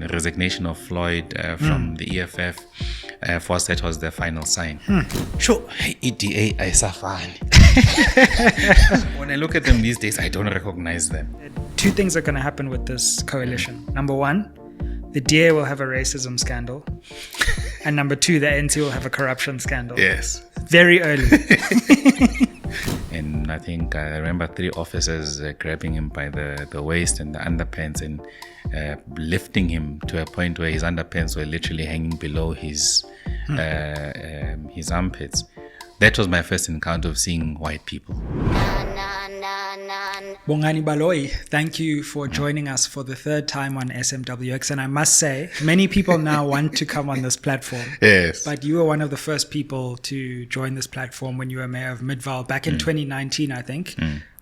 The resignation of Floyd from the EFF, for that was the final sign. Sure, hey, EDA, Isafani. When I look at them these days, I don't recognize them. Two things are going to happen with this coalition. Number one, the DA will have a racism scandal. And number two, the ANC will have a corruption scandal. Yes. Very early. And I think I remember 3 officers grabbing him by the waist and the underpants and lifting him to a point where his underpants were literally hanging below his armpits. That was my first encounter of seeing white people. Bongani Baloyi, thank you for joining us for the 3rd time on SMWX. And I must say, many people now want to come on this platform. Yes. But you were one of the first people to join this platform when you were mayor of Midvaal back in 2019, I think.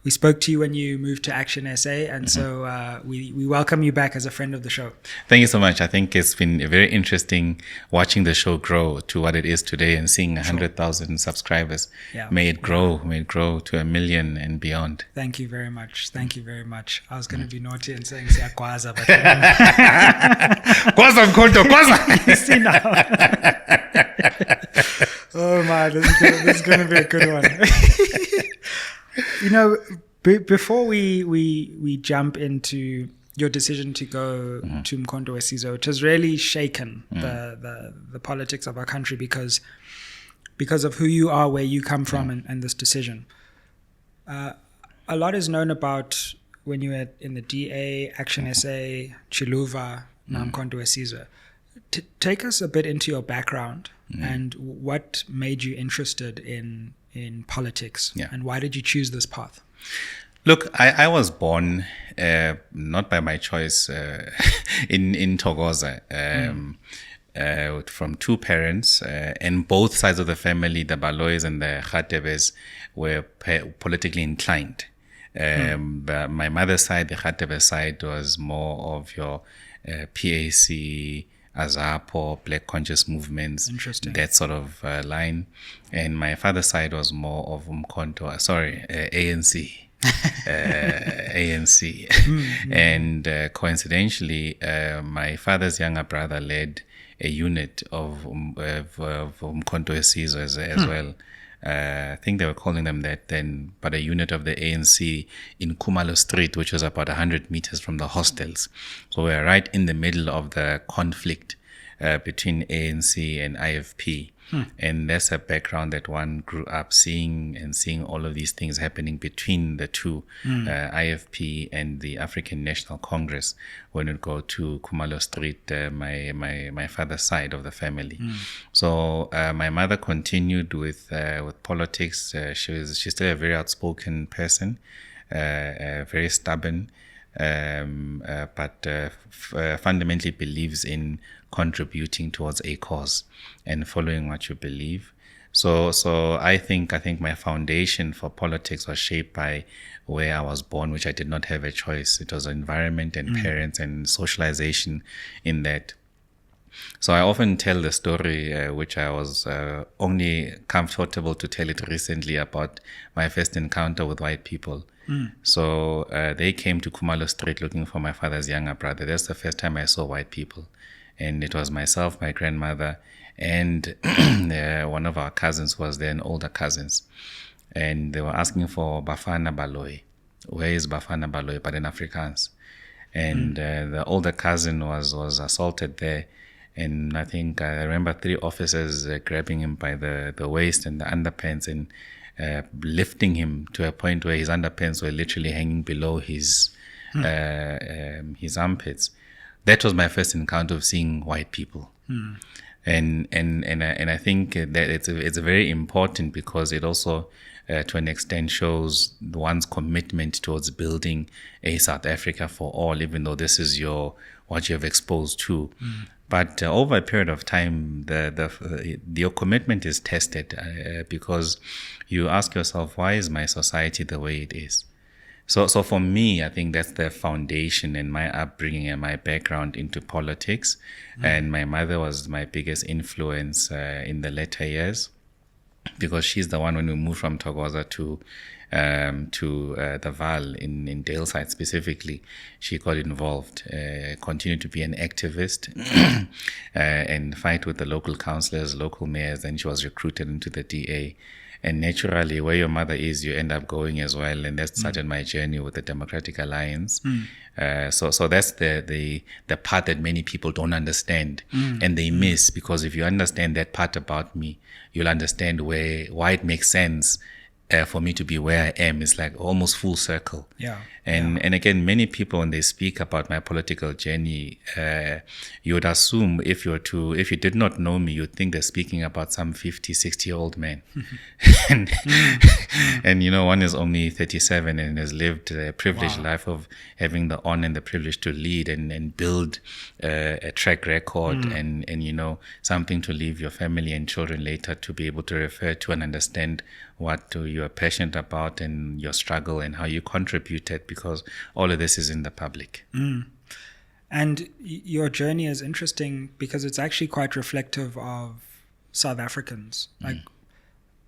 We spoke to you when you moved to ActionSA, and so we welcome you back as a friend of the show. Thank you so much. I think it's been very interesting watching the show grow to what it is today and seeing 100,000 subscribers. Yeah. May it grow to 1 million and beyond. Thank you very much. Thank you very much. I was going to be naughty and saying Siakwaza, but Kwaza mkhonto, kwaza! see now. Oh my, this is going to be a good one. You know, before we jump into your decision to go to Mkhonto Wesizwe, which has really shaken the politics of our country because of who you are, where you come from, and this decision. A lot is known about when you were in the DA, ActionSA, Xiluva, now Mkhonto Wesizwe. Take us a bit into your background and what made you interested in politics, and why did you choose this path? Look, I was born not by my choice in Thokoza, from 2 parents, and both sides of the family, the Baloyis and the Khatebes, were politically inclined. But my mother's side, the Khatebe side, was more of your PAC, Azapo, Black Conscious movements, that sort of line. And my father's side was more of ANC. ANC. And coincidentally, my father's younger brother led a unit of Mkhonto Wesizwe as well. I think they were calling them that then, but a unit of the ANC in Khumalo Street, which was about 100 meters from the hostels. So we're right in the middle of the conflict between ANC and IFP. And that's a background that one grew up seeing all of these things happening between the two, IFP and the African National Congress. When we go to Khumalo Street, my father's side of the family. So my mother continued with politics. She's still a very outspoken person, very stubborn, but fundamentally believes in contributing towards a cause and following what you believe. So I think my foundation for politics was shaped by where I was born, which I did not have a choice. It was environment and parents and socialization in that. So I often tell the story, which I was only comfortable to tell it recently, about my first encounter with white people. So they came to Khumalo Street looking for my father's younger brother. That's the first time I saw white people. And it was myself, my grandmother, and one of our cousins was then older cousins. And they were asking for Bafana Baloyi. Where is Bafana Baloyi? But in Afrikaans. And the older cousin was assaulted there. And I think I remember 3 officers grabbing him by the waist and the underpants and lifting him to a point where his underpants were literally hanging below his armpits. That was my first encounter of seeing white people. And I think that it's very important because it also, to an extent, shows one's commitment towards building a South Africa for all, even though this is what you have exposed to. But over a period of time, your commitment is tested because you ask yourself, why is my society the way it is? So for me, I think that's the foundation in my upbringing and my background into politics. And my mother was my biggest influence in the later years, because she's the one, when we moved from Thokoza to to the Vaal in Daleside specifically, she got involved, continued to be an activist and fight with the local councillors, local mayors. Then she was recruited into the DA. And naturally, where your mother is, you end up going as well. And that started my journey with the Democratic Alliance. So that's the part that many people don't understand and they miss, because if you understand that part about me, you'll understand why it makes sense for me to be where I am. It's like almost full circle. And again, many people, when they speak about my political journey, you would assume if you did not know me, you'd think they're speaking about some 50, 60-year-old man. And one is only 37 and has lived a privileged life of having the honor and the privilege to lead and build a track record and something to leave your family and children later to be able to refer to and understand what you are passionate about and your struggle and how you contributed, because all of this is in the public. And your journey is interesting because it's actually quite reflective of South Africans. Like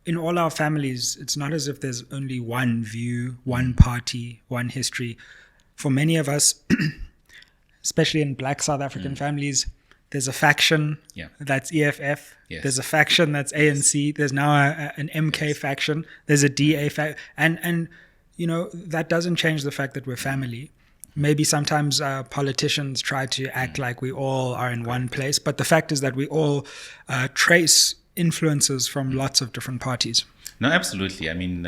in all our families, it's not as if there's only one view, one party, one history. For many of us, especially in Black South African families, there's a faction that's EFF. There's a faction that's ANC. There's now an MK faction. There's a DA faction. And that doesn't change the fact that we're family. Maybe sometimes politicians try to act like we all are in one place. But the fact is that we all trace influences from lots of different parties. No, absolutely. I mean,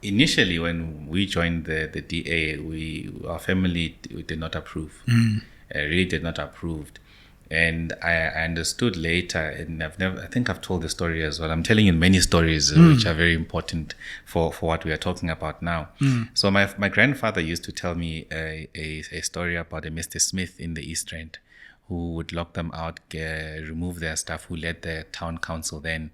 initially when we joined the DA, our family did not approve. Really did not approve. And I understood later, and I think I've told the story as well. I'm telling you many stories which are very important for what we are talking about now. So my grandfather used to tell me a story about a Mr. Smith in the East End, who would lock them out, remove their staff, who led the town council then,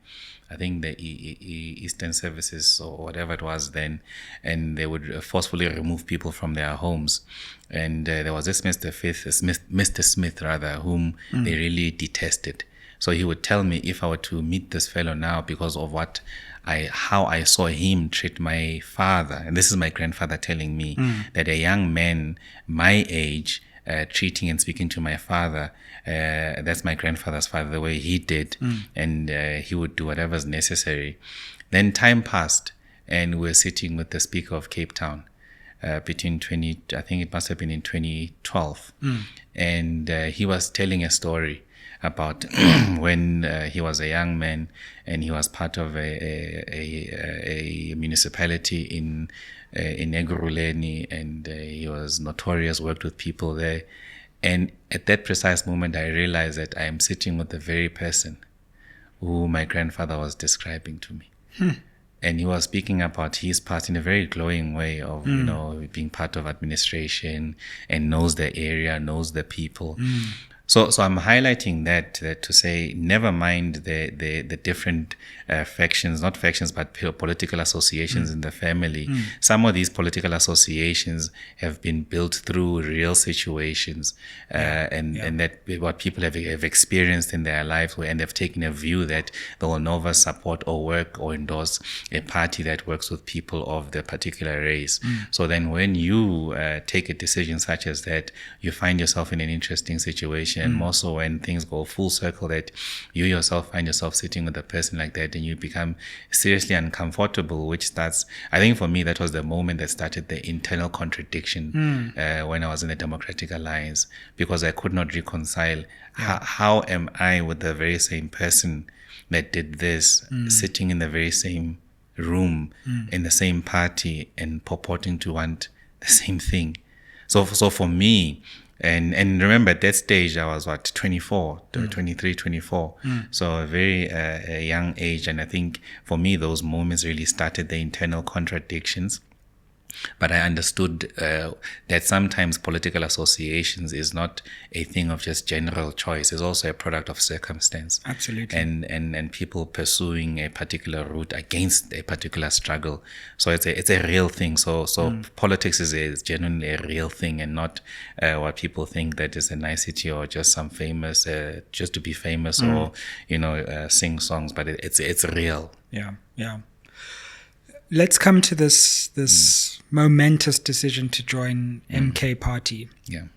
I think the Eastern Services or whatever it was then, and they would forcefully remove people from their homes. And there was this Mr. Smith, whom they really detested. So he would tell me if I were to meet this fellow now, because of how I saw him treat my father, and this is my grandfather telling me that a young man my age treating and speaking to my father, that's my grandfather's father, the way he did, and he would do whatever's necessary. Then time passed, and we're sitting with the Speaker of Cape Town between I think it must have been in 2012, and he was telling a story about when he was a young man and he was part of a municipality in Ekurhuleni, and he was notorious, worked with people there. And at that precise moment, I realized that I am sitting with the very person who my grandfather was describing to me. And he was speaking about his part in a very glowing way of, being part of administration and knows the area, knows the people. So I'm highlighting that to say, never mind the different factions, not factions, but political associations in the family. Some of these political associations have been built through real situations, and that what people have experienced in their lives, and they've taken a view that they will never support or work or endorse a party that works with people of the particular race. So then when you take a decision such as that, you find yourself in an interesting situation. And more so when things go full circle, that you yourself find yourself sitting with a person like that, and you become seriously uncomfortable, which starts, I think for me, that was the moment that started the internal contradiction when I was in the Democratic Alliance, because I could not reconcile how am I with the very same person that did this, sitting in the very same room, in the same party, and purporting to want the same thing. So for me, and remember at that stage I was 24, 23, 24. So a very a young age, and I think for me those moments really started the internal contradictions. But I understood that sometimes political associations is not a thing of just general choice. It's also a product of circumstance. Absolutely. And people pursuing a particular route against a particular struggle. So it's a real thing. So politics is genuinely a real thing, and not what people think that is a nicety or just some famous, just to be famous or sing songs. But it's real. Yeah. let's come to this momentous decision to join MK Party. Yeah.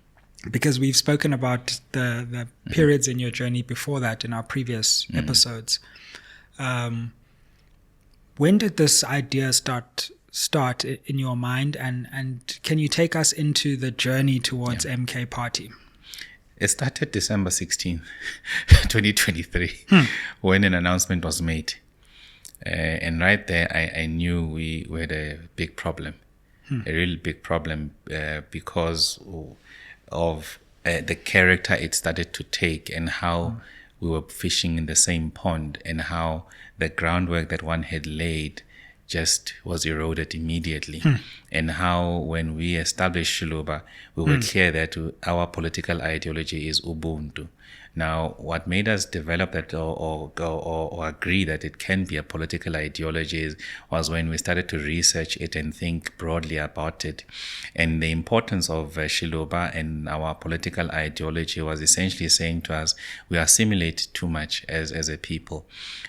Because we've spoken about the periods in your journey before that in our previous episodes. When did this idea start in your mind, and can you take us into the journey towards MK Party? It started December 16th, 2023, when an announcement was made. And right there, I knew we had a big problem, a really big problem, because of the character it started to take, and how we were fishing in the same pond, and how the groundwork that one had laid just was eroded immediately. And how when we established Xiluva, we were clear that our political ideology is Ubuntu. Now, what made us develop that or agree that it can be a political ideology was when we started to research it and think broadly about it. And the importance of Xiluva and our political ideology was essentially saying to us, we assimilate too much as a people.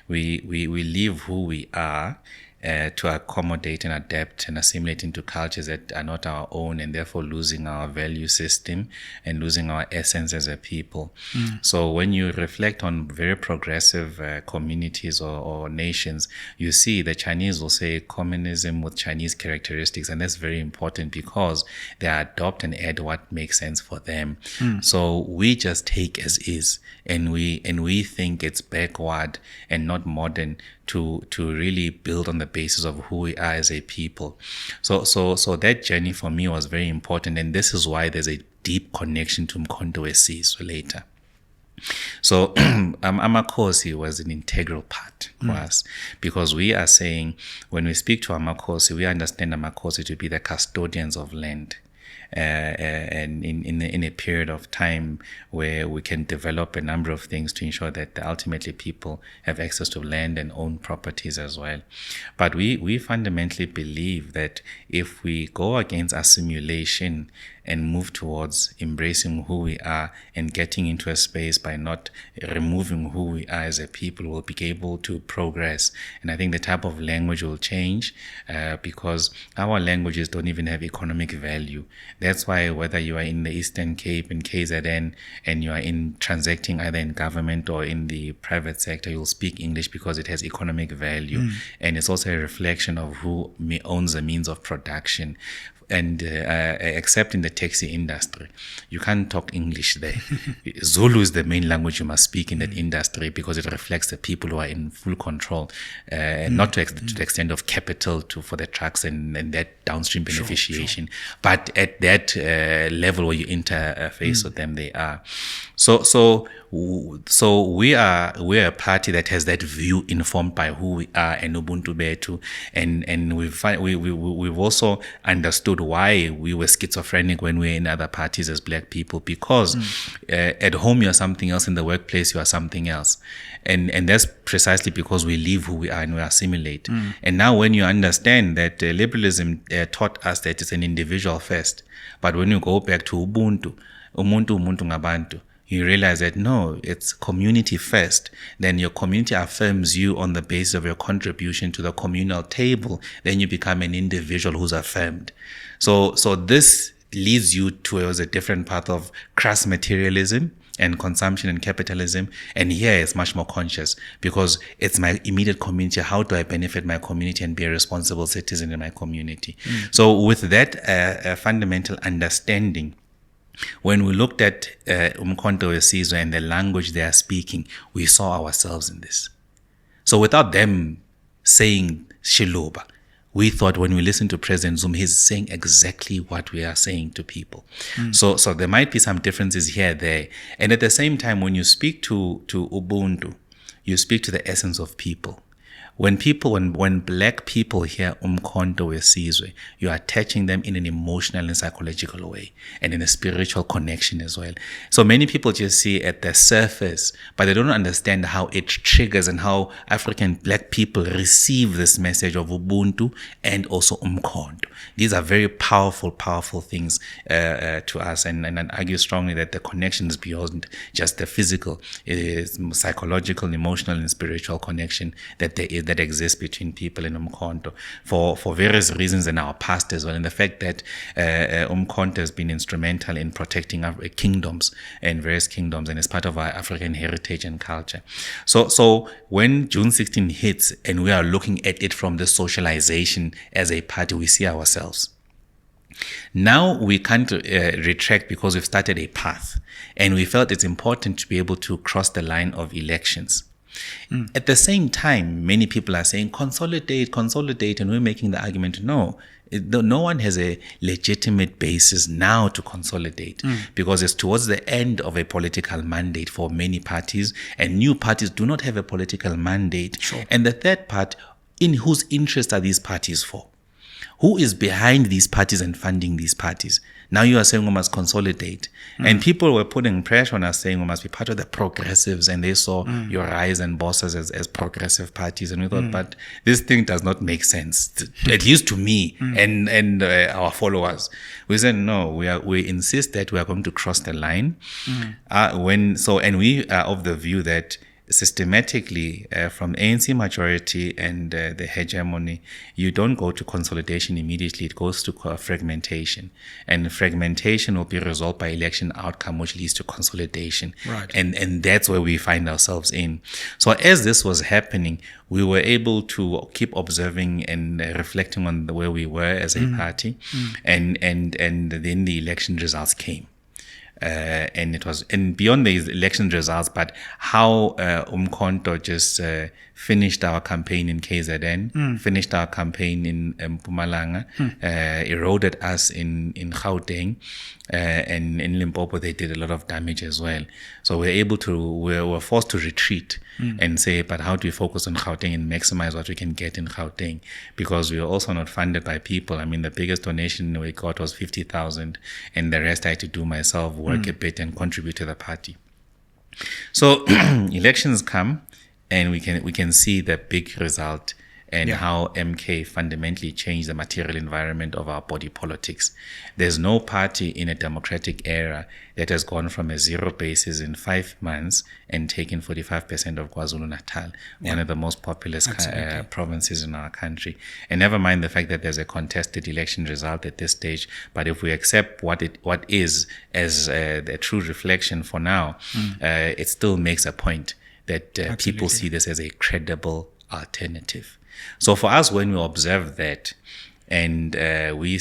We leave who we are to accommodate and adapt and assimilate into cultures that are not our own, and therefore losing our value system and losing our essence as a people. So when you reflect on very progressive communities or nations, you see the Chinese will say communism with Chinese characteristics, and that's very important because they adopt and add what makes sense for them. So we just take as is, and we think it's backward and not modern to really build on the basis of who we are as a people. So that journey for me was very important, and this is why there's a deep connection to Umkhonto weSizwe later. So Amakhosi was an integral part for us, because we are saying, when we speak to Amakhosi, we understand Amakhosi to be the custodians of land. And in a period of time where we can develop a number of things to ensure that ultimately people have access to land and own properties as well. But we fundamentally believe that if we go against assimilation and move towards embracing who we are and getting into a space by not removing who we are as a people, we'll be able to progress. And I think the type of language will change because our languages don't even have economic value. That's why whether you are in the Eastern Cape, in KZN, and you are transacting either in government or in the private sector, you'll speak English because it has economic value. And it's also a reflection of who owns the means of production. And except in the taxi industry, you can't talk English there. Zulu is the main language you must speak in that industry because it reflects the people who are in full control, not to the extent of capital for the trucks and that downstream beneficiation, but at that level where you interface with them, they are. So we are a party that has that view informed by who we are and Ubuntu Betu, and we've also understood why we were schizophrenic when we were in other parties as black people, because at home you are something else, in the workplace you are something else, and that's precisely because we leave who we are and we assimilate. And now when you understand that liberalism taught us that it's an individual first, but when you go back to Ubuntu, umuntu ngabantu, you realize that no, it's community first. Then your community affirms you on the basis of your contribution to the communal table. Then you become an individual who's affirmed. So this leads you towards a different path of crass materialism and consumption and capitalism. And here it's much more conscious because it's my immediate community. How do I benefit my community and be a responsible citizen in my community? So with that fundamental understanding, when we looked at Umkhonto weSizwe and the language they are speaking, we saw ourselves in this. So without them saying Xiluva, we thought when we listened to President Zuma, he's saying exactly what we are saying to people. So there might be some differences here, there. And at the same time, when you speak to Ubuntu, you speak to the essence of people. When black people hear Umkhonto weSizwe, you are attaching them in an emotional and psychological way and in a spiritual connection as well. So many people just see at the surface, but they don't understand how it triggers and how African black people receive this message of Ubuntu and also Umkhonto. These are very powerful things to us, and I argue strongly that the connection is beyond just the physical. It is psychological, emotional, and spiritual connection that there is that exists between people in Umkhonto for various reasons in our past as well, and the fact that Umkhonto has been instrumental in protecting our kingdoms and various kingdoms, and is part of our African heritage and culture. So when June 16 hits and we are looking at it from the socialization as a party, we see ourselves. Now we can't retract because we've started a path, and we felt it's important to be able to cross the line of elections. At the same time, many people are saying consolidate, and we're making the argument, no one has a legitimate basis now to consolidate, because it's towards the end of a political mandate for many parties, and new parties do not have a political mandate. Sure. And the third part, in whose interest are these parties for? Who is behind these parties and funding these parties? Now you are saying we must consolidate. And people were putting pressure on us saying we must be part of the progressives, and they saw your rise and bosses as progressive parties. And we thought, but this thing does not make sense, at least to me and our followers. We said, no, we insist that we are going to cross the line. And we are of the view that systematically, from ANC majority and the hegemony, you don't go to consolidation immediately. It goes to fragmentation, and fragmentation will be resolved by election outcome, which leads to consolidation. Right. And that's where we find ourselves in. So as this was happening, we were able to keep observing and reflecting on where we were as a party, and then the election results came. And it was, and beyond the election results, but how Umkhonto just finished our campaign in KZN, finished our campaign in Mpumalanga, eroded us in Gauteng, and in Limpopo they did a lot of damage as well. So we were forced to retreat and say, but how do we focus on Gauteng and maximize what we can get in Gauteng? Because we were also not funded by people. I mean, the biggest donation we got was 50,000, and the rest I had to do myself, work a bit and contribute to the party. So elections come, and we can see the big result and how MK fundamentally changed the material environment of our body politics. There's no party in a democratic era that has gone from a zero basis in 5 months and taken 45% of KwaZulu-Natal, one of the most populous provinces in our country. And never mind the fact that there's a contested election result at this stage, but if we accept what is as a true reflection for now, it still makes a point that people see this as a credible alternative. So for us, when we observe that, and we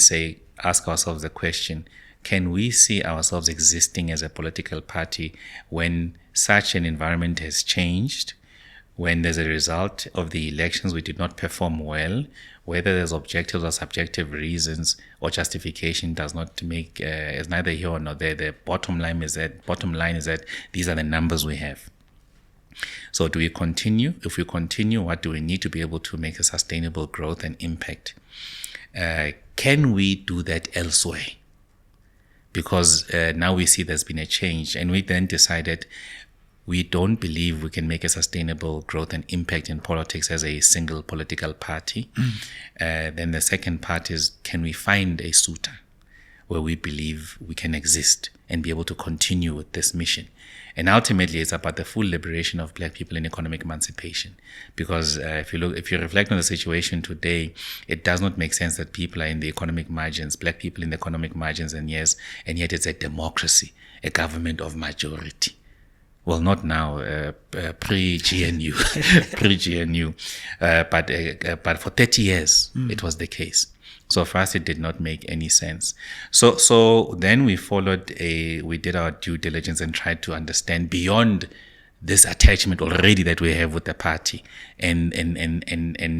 ask ourselves the question, can we see ourselves existing as a political party when such an environment has changed, when there's a result of the elections we did not perform well, whether there's objective or subjective reasons or justification does not make, is neither here nor there. The bottom line is that these are the numbers we have. So do we continue? If we continue, what do we need to be able to make a sustainable growth and impact? Can we do that elsewhere? Because now we see there's been a change, and we then decided we don't believe we can make a sustainable growth and impact in politics as a single political party. Then the second part is, can we find a suitor where we believe we can exist and be able to continue with this mission? And ultimately, it's about the full liberation of Black people and economic emancipation. Because if you reflect on the situation today, it does not make sense that people are in the economic margins, Black people in the economic margins, and yet it's a democracy, a government of majority. Well, not now, pre-GNU, but for 30 years, it was the case. So for us, it did not make any sense. So then we did our due diligence and tried to understand beyond this attachment already that we have with the party, and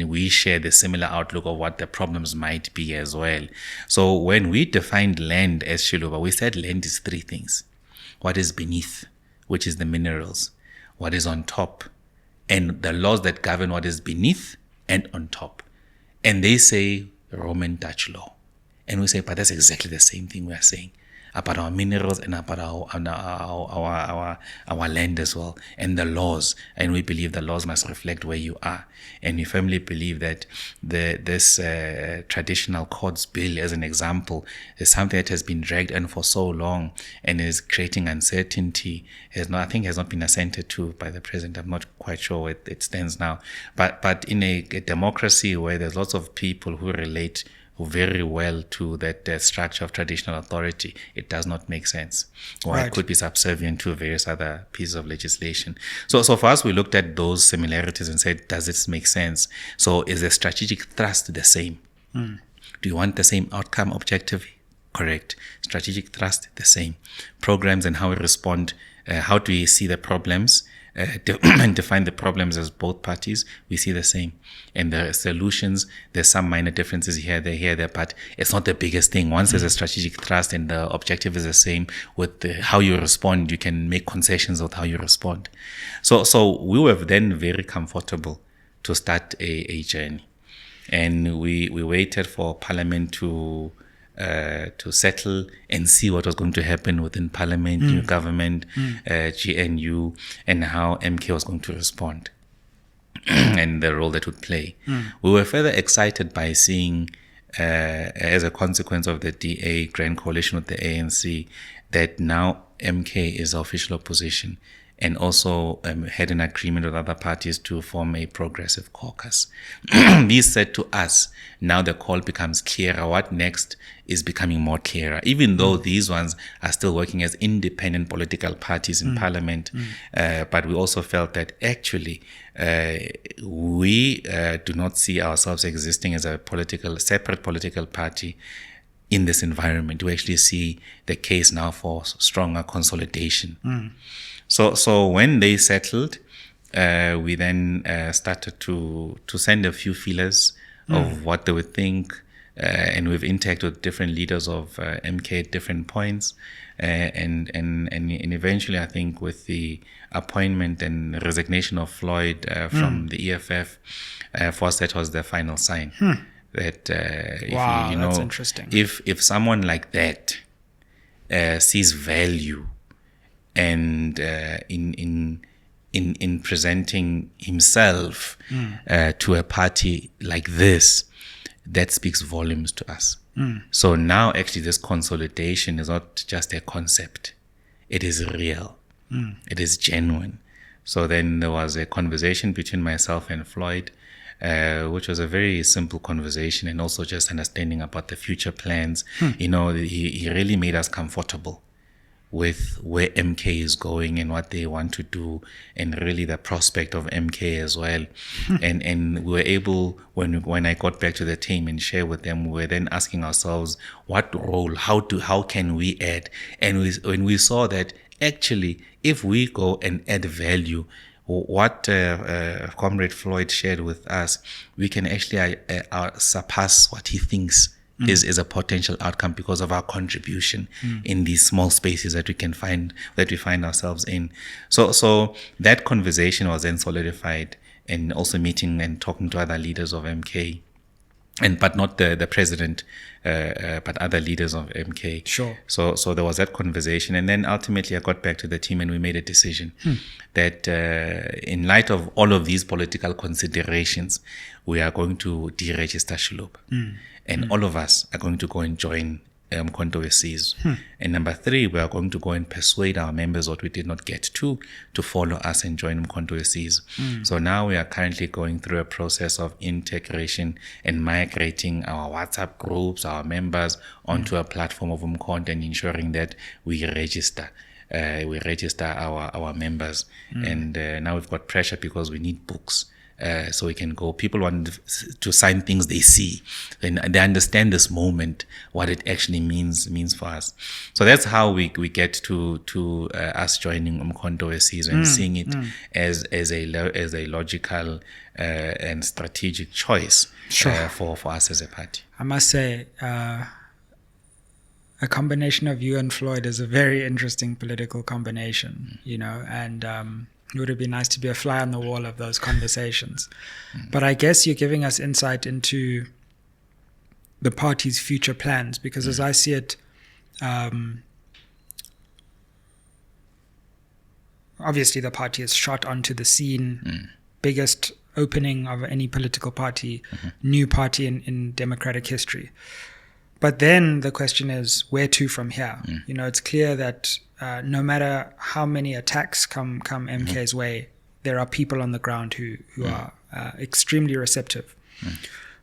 we share the similar outlook of what the problems might be as well. So when we defined land as Xiluva, we said land is 3 things: what is beneath, which is the minerals, what is on top, and the laws that govern what is beneath and on top. And they say Roman Dutch law. And we say, but that's exactly the same thing we are saying. about our minerals, and about our land as well, and the laws. And we believe the laws must reflect where you are. And we firmly believe that this traditional courts bill, as an example, is something that has been dragged in for so long and is creating uncertainty. Has not been assented to by the president. I'm not quite sure where it stands now. But in a democracy where there's lots of people who relate very well to that structure of traditional authority, it does not make sense. Or it could be subservient to various other pieces of legislation. So for us, we looked at those similarities and said, does this make sense? So is the strategic thrust the same? Do you want the same outcome objectively? Correct. Strategic thrust, the same. Programs and how we respond, how do we see the problems? And define the problems as both parties, we see the same. And the solutions, there's some minor differences here, there, but it's not the biggest thing. Once there's a strategic thrust and the objective is the same, with how you respond, you can make concessions with how you respond. So we were then very comfortable to start a journey. And we waited for Parliament to settle and see what was going to happen within Parliament, new government, GNU, and how MK was going to respond and the role that would play. We were further excited by seeing, as a consequence of the DA grand coalition with the ANC, that now MK is the official opposition, and also had an agreement with other parties to form a progressive caucus. This said to us, now the call becomes clearer. What next is becoming more clearer, even though these ones are still working as independent political parties in Parliament. But we also felt that actually we do not see ourselves existing as a separate political party in this environment. We actually see the case now for stronger consolidation. So when they settled, we then started to send a few feelers of what they would think, and we've interacted with different leaders of MK at different points, and eventually, I think, with the appointment and resignation of Floyd from the EFF, for us that was the final sign. That that's interesting. If someone like that sees value and in presenting himself to a party like this, that speaks volumes to us. So now actually this consolidation is not just a concept. It is real. It is genuine. So then there was a conversation between myself and Floyd, which was a very simple conversation, and also just understanding about the future plans. He really made us comfortable with where MK is going and what they want to do, and really the prospect of MK as well. And we were able, when I got back to the team and share with them, we were then asking ourselves, what role, how can we add? And when we saw that actually, if we go and add value, what Comrade Floyd shared with us, we can actually surpass what he thinks is a potential outcome because of our contribution in these small spaces that we find ourselves in. So that conversation was then solidified, and also meeting and talking to other leaders of MK, but not the president, but other leaders of MK. Sure. So there was that conversation, and then ultimately I got back to the team and we made a decision that in light of all of these political considerations, we are going to deregister Xiluva. And all of us are going to go and join Umkhonto weSizwe. And number 3, we are going to go and persuade our members what we did not get to follow us and join Umkhonto weSizwe. So now we are currently going through a process of integration and migrating our WhatsApp groups, our members, onto a platform of Umkhonto, and ensuring that we register. Our members. And now we've got pressure because we need books. So we can go. People want to sign things they see, and they understand this moment, what it actually means for us. So that's how we get to us joining Umkhonto weSizwe and seeing it as a logical and strategic choice for us as a party. I must say, a combination of you and Floyd is a very interesting political combination, and it would have been nice to be a fly on the wall of those conversations. But I guess you're giving us insight into the party's future plans, because as I see it, obviously the party is shot onto the scene, biggest opening of any political party, new party in democratic history. But then the question is, where to from here? It's clear that no matter how many attacks come MK's way, there are people on the ground who are extremely receptive,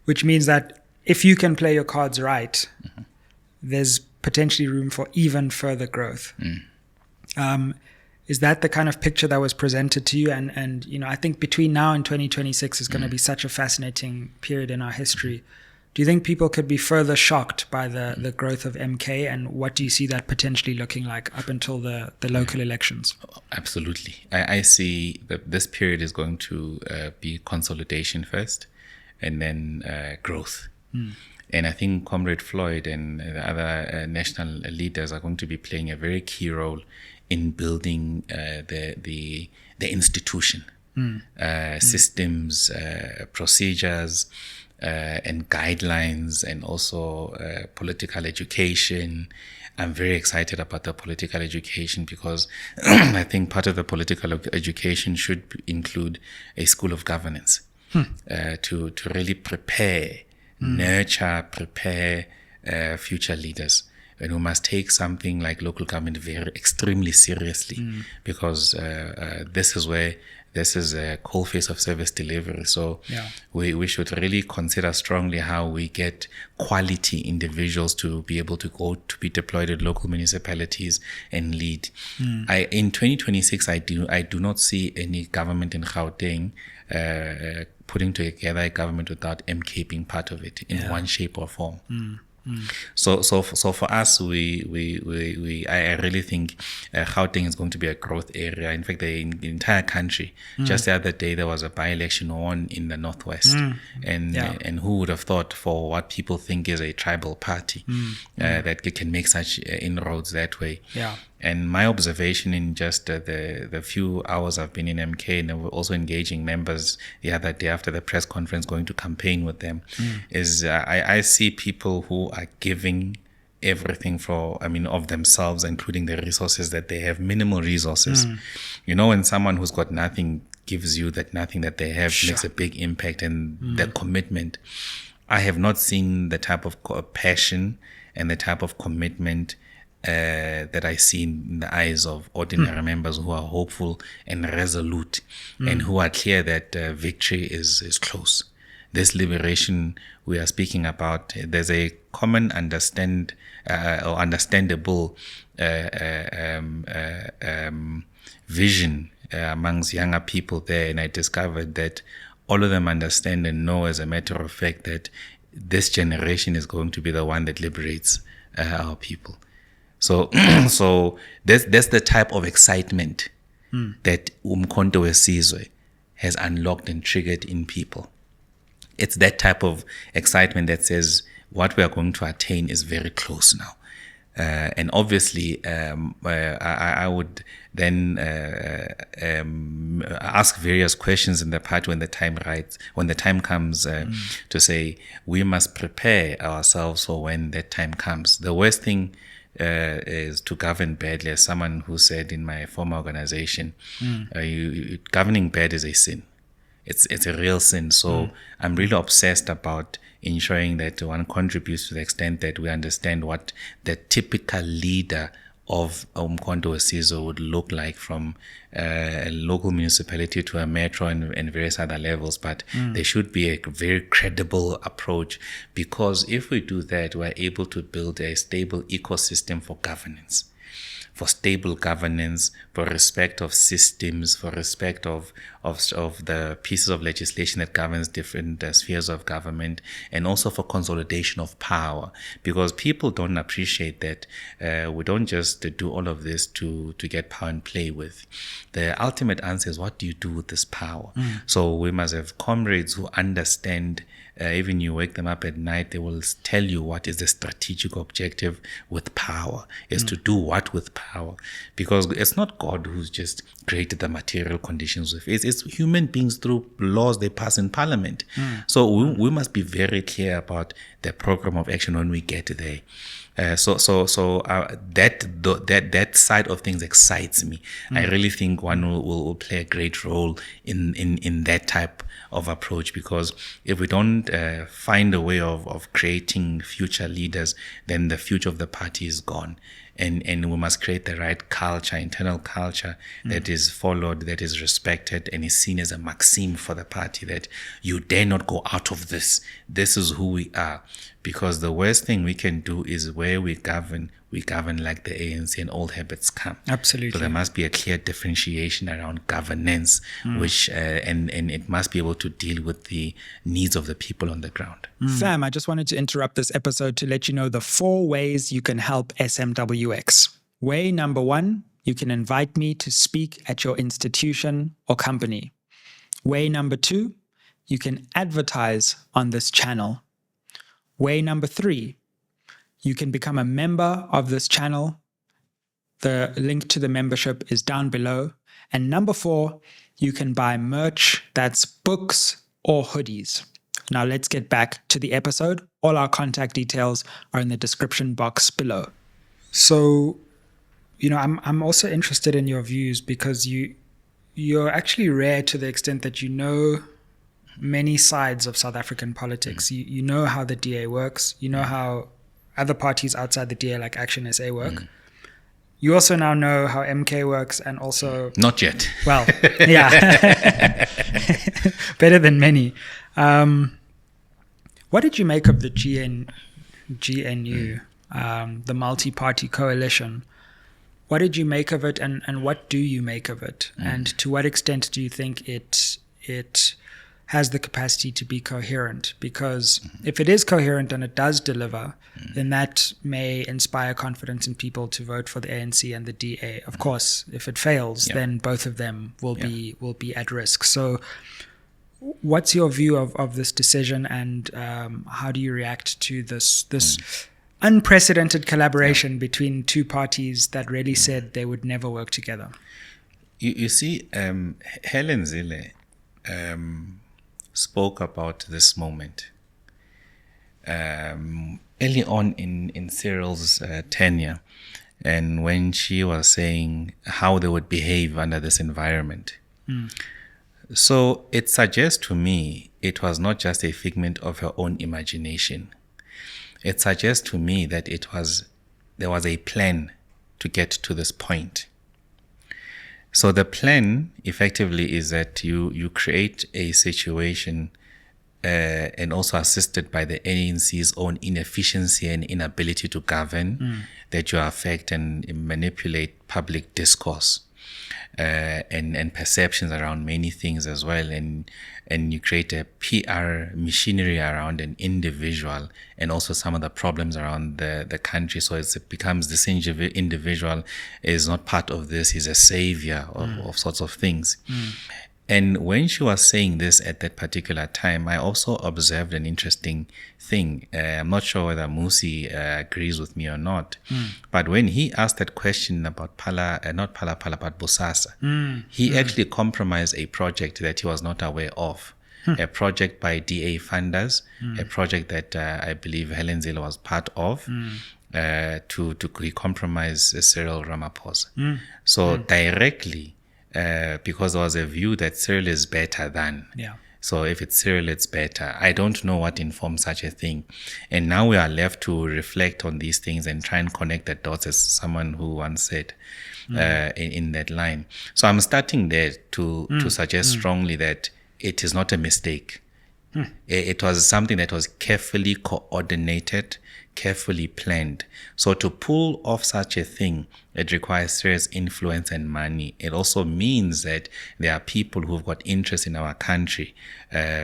which means that if you can play your cards right, there's potentially room for even further growth. Is that the kind of picture that was presented to you? And I think between now and 2026 is going to be such a fascinating period in our history. Do you think people could be further shocked by the growth of MK, and what do you see that potentially looking like up until the local elections? Absolutely. I see that this period is going to be consolidation first, and then growth. And I think Comrade Floyd and the other national leaders are going to be playing a very key role in building the institution, systems, procedures, and guidelines, and also political education. I'm very excited about the political education because I think part of the political education should include a school of governance to really prepare, nurture, prepare future leaders. And we must take something like local government extremely seriously, because this is a cold face of service delivery. So we should really consider strongly how we get quality individuals to be able to go to be deployed at local municipalities and lead. In 2026, I do not see any government in Gauteng putting together a government without MK being part of it in one shape or form. So for us, I really think Gauteng is going to be a growth area. In fact, the entire country. Just the other day, there was a by-election won in the Northwest, and who would have thought, for what people think is a tribal party, that it can make such inroads that way. And my observation in just the few hours I've been in MK, and we're also engaging members the other day after the press conference, going to campaign with them, is I see people who are giving everything of themselves, including the resources that they have, minimal resources. When someone who's got nothing gives you that nothing that they have, makes a big impact, and that commitment. I have not seen the type of passion and the type of commitment that I see in the eyes of ordinary members who are hopeful and resolute, and who are clear that victory is close. This liberation we are speaking about, there's a common understandable vision amongst younger people there, and I discovered that all of them understand and know, as a matter of fact, that this generation is going to be the one that liberates our people. So that's the type of excitement that Umkhonto weSizwe has unlocked and triggered in people. It's that type of excitement that says what we are going to attain is very close now. And obviously, I would then ask various questions in the party when the time comes to say we must prepare ourselves for when that time comes. The worst thing is to govern badly. As someone who said in my former organization, governing bad is a sin. It's a real sin. So I'm really obsessed about ensuring that one contributes to the extent that we understand what the typical leader of Umkhonto weSizwe would look like, from a local municipality to a metro and various other levels. But there should be a very credible approach, because if we do that, we're able to build a stable ecosystem for governance. For stable governance, for respect of systems, for respect of the pieces of legislation that governs different spheres of government, and also for consolidation of power. Because people don't appreciate that we don't just do all of this to get power and play with. The ultimate answer is, what do you do with this power? So we must have comrades who understand. Even you wake them up at night, they will tell you what is the strategic objective with power, is to do what with power. Because it's not God who's just created the material conditions with it. It's human beings through laws they pass in parliament. So we must be very clear about the program of action when we get there. That side of things excites me. I really think one will play a great role in that type of approach, because if we don't find a way of creating future leaders, then the future of the party is gone. And we must create the right culture, internal culture that is followed, that is respected, and is seen as a maxim for the party, that you dare not go out of this. This is who we are. Because the worst thing we can do is where we govern like the ANC, and old habits come. Absolutely. So there must be a clear differentiation around governance, which and it must be able to deal with the needs of the people on the ground. Fam, I just wanted to interrupt this episode to let you know the 4 ways you can help SMWX. Way number 1, you can invite me to speak at your institution or company. Way number 2, you can advertise on this channel. Way number 3, you can become a member of this channel. The link to the membership is down below. And number 4, you can buy merch, that's books or hoodies. Now let's get back to the episode. All our contact details are in the description box below. So, I'm also interested in your views, because you're actually rare to the extent that you know many sides of South African politics. You know how the DA works. You know how other parties outside the DA like ActionSA work. You also now know how MK works, and also... Not yet. Well, yeah. Better than many. What did you make of the GNU, the multi-party coalition? What did you make of it, and what do you make of it? And to what extent do you think it has the capacity to be coherent? Because if it is coherent and it does deliver, then that may inspire confidence in people to vote for the ANC and the DA. Of course, if it fails, then both of them will be at risk. So what's your view of this decision, and how do you react to this unprecedented collaboration between two parties that really said they would never work together? You see, Helen Zille spoke about this moment early on in Cyril's tenure, and when she was saying how they would behave under this environment. So it suggests to me it was not just a figment of her own imagination. It suggests to me that there was a plan to get to this point. So the plan effectively is that you create a situation, and also assisted by the ANC's own inefficiency and inability to govern, that you affect and manipulate public discourse and perceptions around many things as well, and you create a PR machinery around an individual, and also some of the problems around the country. So it becomes this individual is not part of this, he's a savior of sorts of things. And when she was saying this at that particular time, I also observed an interesting thing. I'm not sure whether Musi agrees with me or not, but when he asked that question about not Phala, but Bosasa, he actually compromised a project that he was not aware of, a project by DA funders, a project that I believe Helen Zille was part of, to compromise Cyril Ramaphosa. So directly, because there was a view that Cyril is better than. So if it's Cyril, it's better. I don't know what informs such a thing. And now we are left to reflect on these things and try and connect the dots, as someone who once said in that line. So I'm starting there to suggest strongly that it is not a mistake. It was something that was carefully coordinated, carefully planned. So to pull off such a thing, it requires serious influence and money. It also means that there are people who've got interest in our country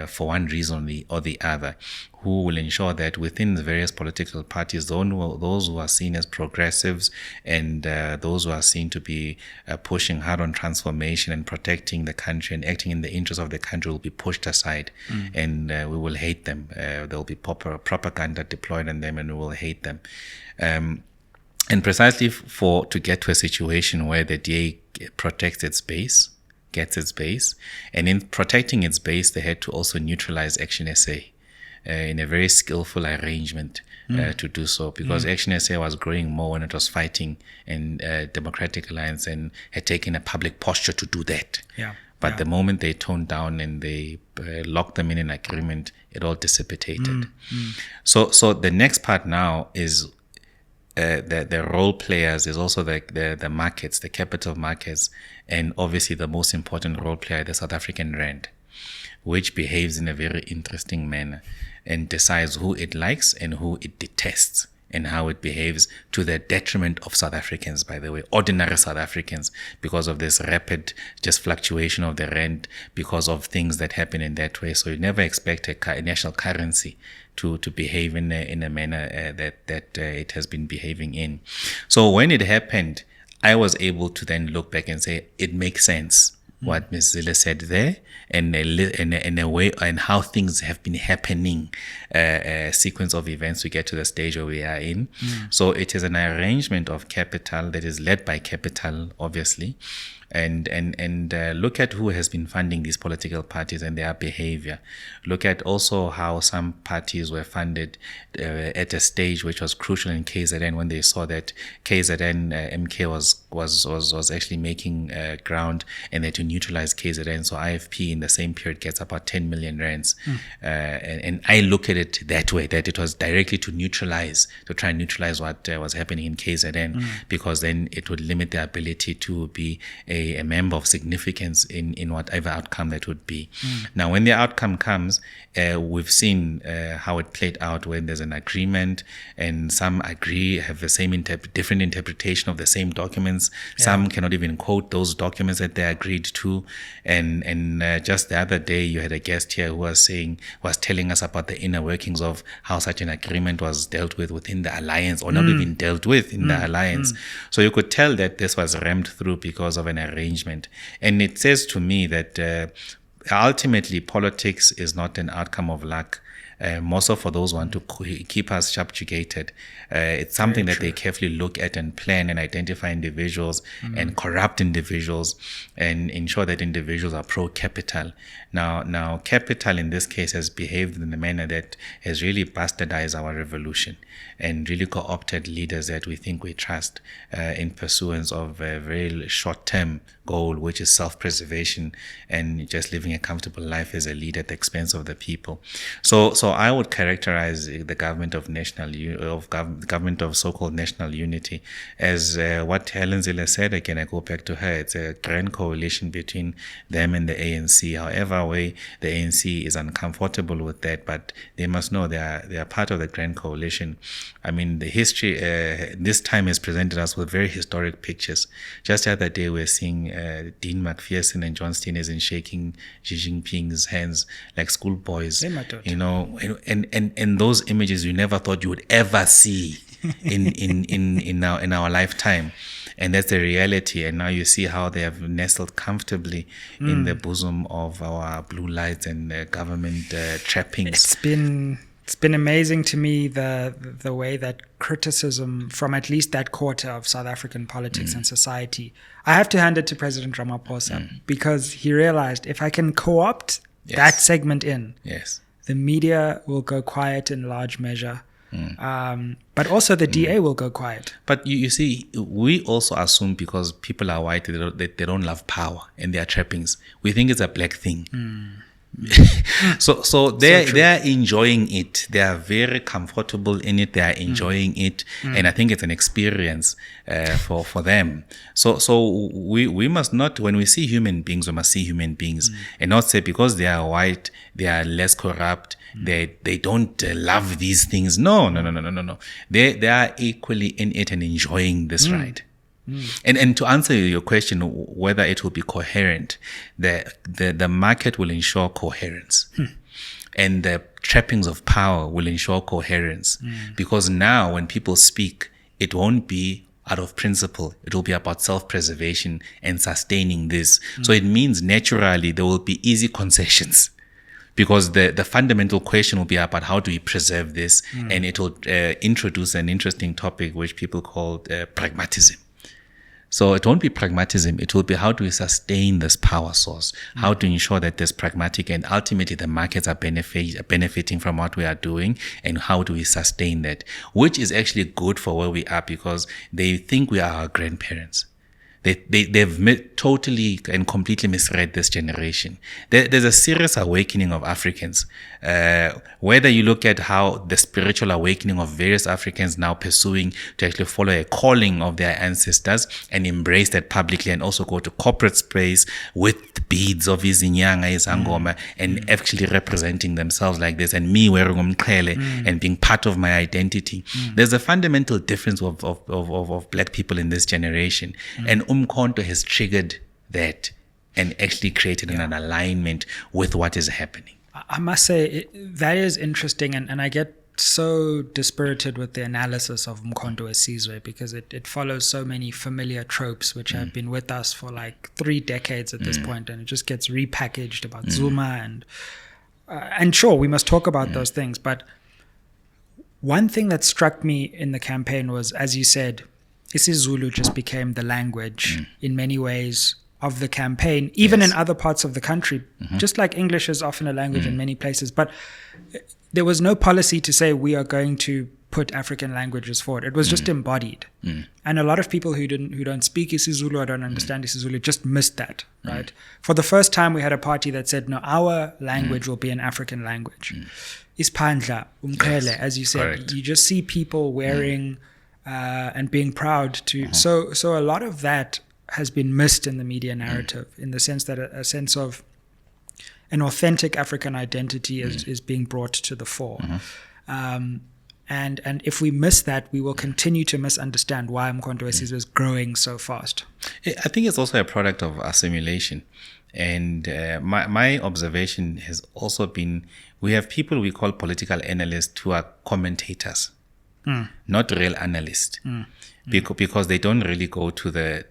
for one reason or the other, who will ensure that within the various political parties, those who are seen as progressives and those who are seen to be pushing hard on transformation and protecting the country and acting in the interest of the country will be pushed aside, and we will hate them. There will be propaganda deployed on them, and we will hate them. And precisely to get to a situation where the DA protects its base, gets its base, and in protecting its base, they had to also neutralize ActionSA. in a very skillful arrangement to do so, because ActionSA was growing more when it was fighting in Democratic Alliance and had taken a public posture to do that. Yeah. But the moment they toned down and they locked them in an agreement, it all dissipated. So the next part now is the role players, is also the markets, the capital markets, and obviously the most important role player, the South African rand, which behaves in a very interesting manner and decides who it likes and who it detests, and how it behaves to the detriment of South Africans, by the way, ordinary South Africans, because of this rapid just fluctuation of the rand, because of things that happen in that way. So you never expect a national currency to behave in a manner that it has been behaving in. So when it happened, I was able to then look back and say, it makes sense what Ms. Zille said there, and in a way, and how things have been happening, a sequence of events to get to the stage where we are in. So it is an arrangement of capital that is led by capital, obviously, and look at who has been funding these political parties and their behavior. Look at also how some parties were funded at a stage which was crucial in KZN, when they saw that KZN MK was actually making ground, and they to neutralize KZN. So IFP in the same period gets about 10 million rands. And I look at it that way, that it was directly to try and neutralize what was happening in KZN, because then it would limit their ability to be a member of significance in whatever outcome that would be. Now, when the outcome comes, we've seen how it played out when there's an agreement and some agree, have the same different interpretation of the same documents. Some cannot even quote those documents that they agreed to. And just the other day, you had a guest here who was telling us about the inner workings of how such an agreement was dealt with within the alliance, or not even dealt with in the alliance. So you could tell that this was rammed through because of an arrangement. And it says to me that ultimately politics is not an outcome of luck. More so for those who want to keep us subjugated. It's something that they carefully look at and plan and identify individuals and corrupt individuals and ensure that individuals are pro-capital. Now, capital in this case has behaved in a manner that has really bastardized our revolution and really co-opted leaders that we think we trust in pursuance of a very short-term goal, which is self-preservation and just living a comfortable life as a leader at the expense of the people. So I would characterize the government of government of so-called national unity as what Helen Zille said. Again, I go back to her. It's a grand coalition between them and the ANC. However way the ANC is uncomfortable with that, but they must know they are part of the grand coalition. I mean, the history this time has presented us with very historic pictures. Just the other day, we're seeing Dean McPherson and John Steenhuisen shaking Xi Jinping's hands like schoolboys. You know, and those images you never thought you would ever see in our lifetime. And that's the reality. And now you see how they have nestled comfortably in the bosom of our blue lights and government trappings. It's been amazing to me the way that criticism from at least that quarter of South African politics and society. I have to hand it to President Ramaphosa because he realized if I can co-opt that segment in, the media will go quiet in large measure. But also the DA will go quiet. But you see, we also assume because people are white, they don't love power and their trappings. We think it's a black thing. So they are enjoying it. They are very comfortable in it. They are enjoying it, and I think it's an experience for them. So we must not, when we see human beings, we must see human beings and not say because they are white they are less corrupt. They don't love these things. No. They are equally in it and enjoying this ride. And to answer your question, whether it will be coherent, the market will ensure coherence. And the trappings of power will ensure coherence. Because now when people speak, it won't be out of principle. It will be about self-preservation and sustaining this. So it means naturally there will be easy concessions. Because the fundamental question will be about how do we preserve this, and it will introduce an interesting topic which people call pragmatism. So it won't be pragmatism. It will be how do we sustain this power source? How to ensure that there's pragmatic and ultimately the markets are benefiting from what we are doing, and how do we sustain that? Which is actually good for where we are, because they think we are our grandparents. They've totally and completely misread this generation. There's a serious awakening of Africans. Whether you look at how the spiritual awakening of various Africans now pursuing to actually follow a calling of their ancestors and embrace that publicly, and also go to corporate space with beads of izinyanga, izangoma, and actually representing themselves like this, and me wearing umqhele and being part of my identity. There's a fundamental difference of black people in this generation. And Umkhonto has triggered that and actually created an alignment with what is happening. I must say, that is interesting, and I get so dispirited with the analysis of Umkhonto Wesizwe, because it follows so many familiar tropes which have been with us for like 3 decades at this point, and it just gets repackaged about Zuma, and sure, we must talk about those things, but one thing that struck me in the campaign was, as you said, isiZulu just became the language in many ways of the campaign, even in other parts of the country, just like English is often a language in many places. But there was no policy to say we are going to put African languages forward. It was just embodied. And a lot of people who don't speak isiZulu or don't understand isiZulu just missed that, right? For the first time, we had a party that said, no, our language will be an African language. Ispandla, umqhele, as you said. Correct. You just see people wearing and being proud to. So a lot of that has been missed in the media narrative, in the sense that a sense of an authentic African identity is being brought to the fore. And if we miss that, we will continue to misunderstand why Umkhonto Wesizwe is growing so fast. I think it's also a product of assimilation. And my observation has also been, we have people we call political analysts who are commentators. Not real analysts, because they don't really go to the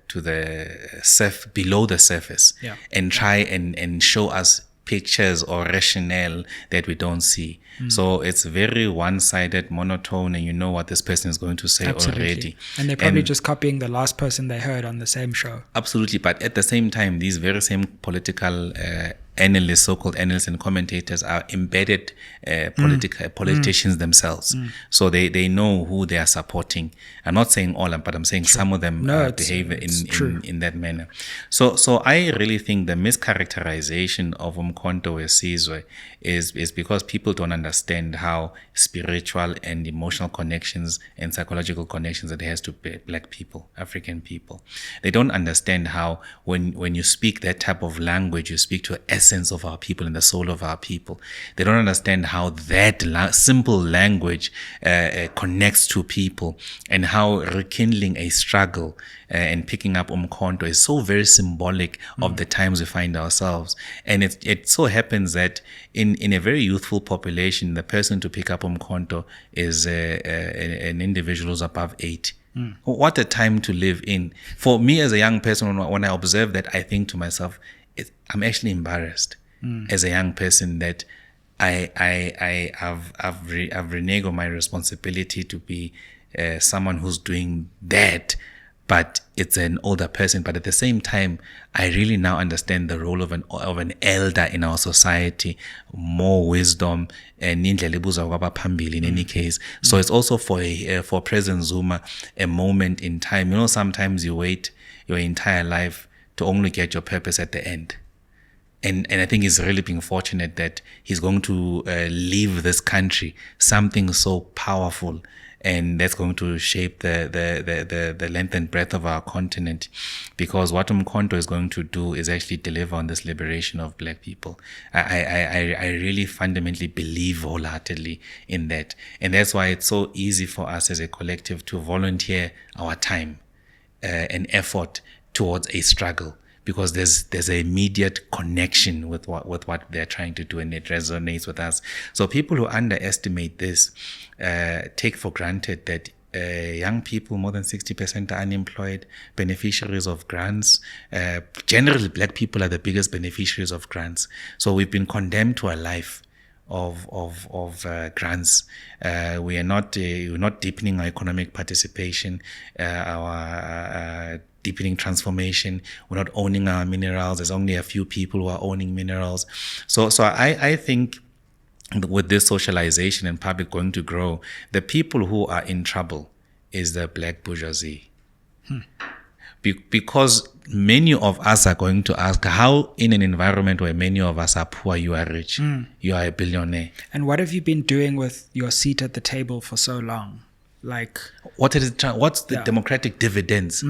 below the surface and try and show us pictures or rationale that we don't see. So it's very one-sided, monotone, and you know what this person is going to say already. And they're probably just copying the last person they heard on the same show. Absolutely. But at the same time, these very same political analysts, so-called analysts and commentators, are embedded politicians themselves. So they know who they are supporting. I'm not saying all, but I'm saying some of them behave in that manner. So I really think the mischaracterization of Umkhonto Wesizwe is because people don't understand how spiritual and emotional connections and psychological connections that it has to black people, African people. They don't understand how when you speak that type of language, you speak to the essence of our people and the soul of our people. They don't understand how that simple language connects to people, and how rekindling a struggle and picking up Umkhonto is so very symbolic of the times we find ourselves. And it so happens that in a very youthful population, the person to pick up Umkhonto is an individual who's above 8. What a time to live in. For me as a young person, when I observe that, I think to myself, I'm actually embarrassed as a young person that I've reneged my responsibility to be someone who's doing that, but it's an older person. But at the same time, I really now understand the role of an elder in our society, more wisdom, and in any case. So it's also for President Zuma a moment in time. You know, sometimes you wait your entire life to only get your purpose at the end. And I think he's really being fortunate that he's going to leave this country something so powerful, and that's going to shape the length and breadth of our continent, because what Umkhonto is going to do is actually deliver on this liberation of black people. I really fundamentally believe wholeheartedly in that, and that's why it's so easy for us as a collective to volunteer our time and effort towards a struggle, because there's an immediate connection with what they're trying to do, and it resonates with us. So people who underestimate this take for granted that young people, more than 60% are unemployed, beneficiaries of grants. Generally, black people are the biggest beneficiaries of grants. So we've been condemned to a life grants. We're not deepening our economic participation, our deepening transformation. We're not owning our minerals. There's only a few people who are owning minerals. So I think with this socialization and public going to grow, the people who are in trouble is the black bourgeoisie. Because many of us are going to ask, how in an environment where many of us are poor, you are rich, you are a billionaire. And what have you been doing with your seat at the table for so long? Like, what's the democratic dividends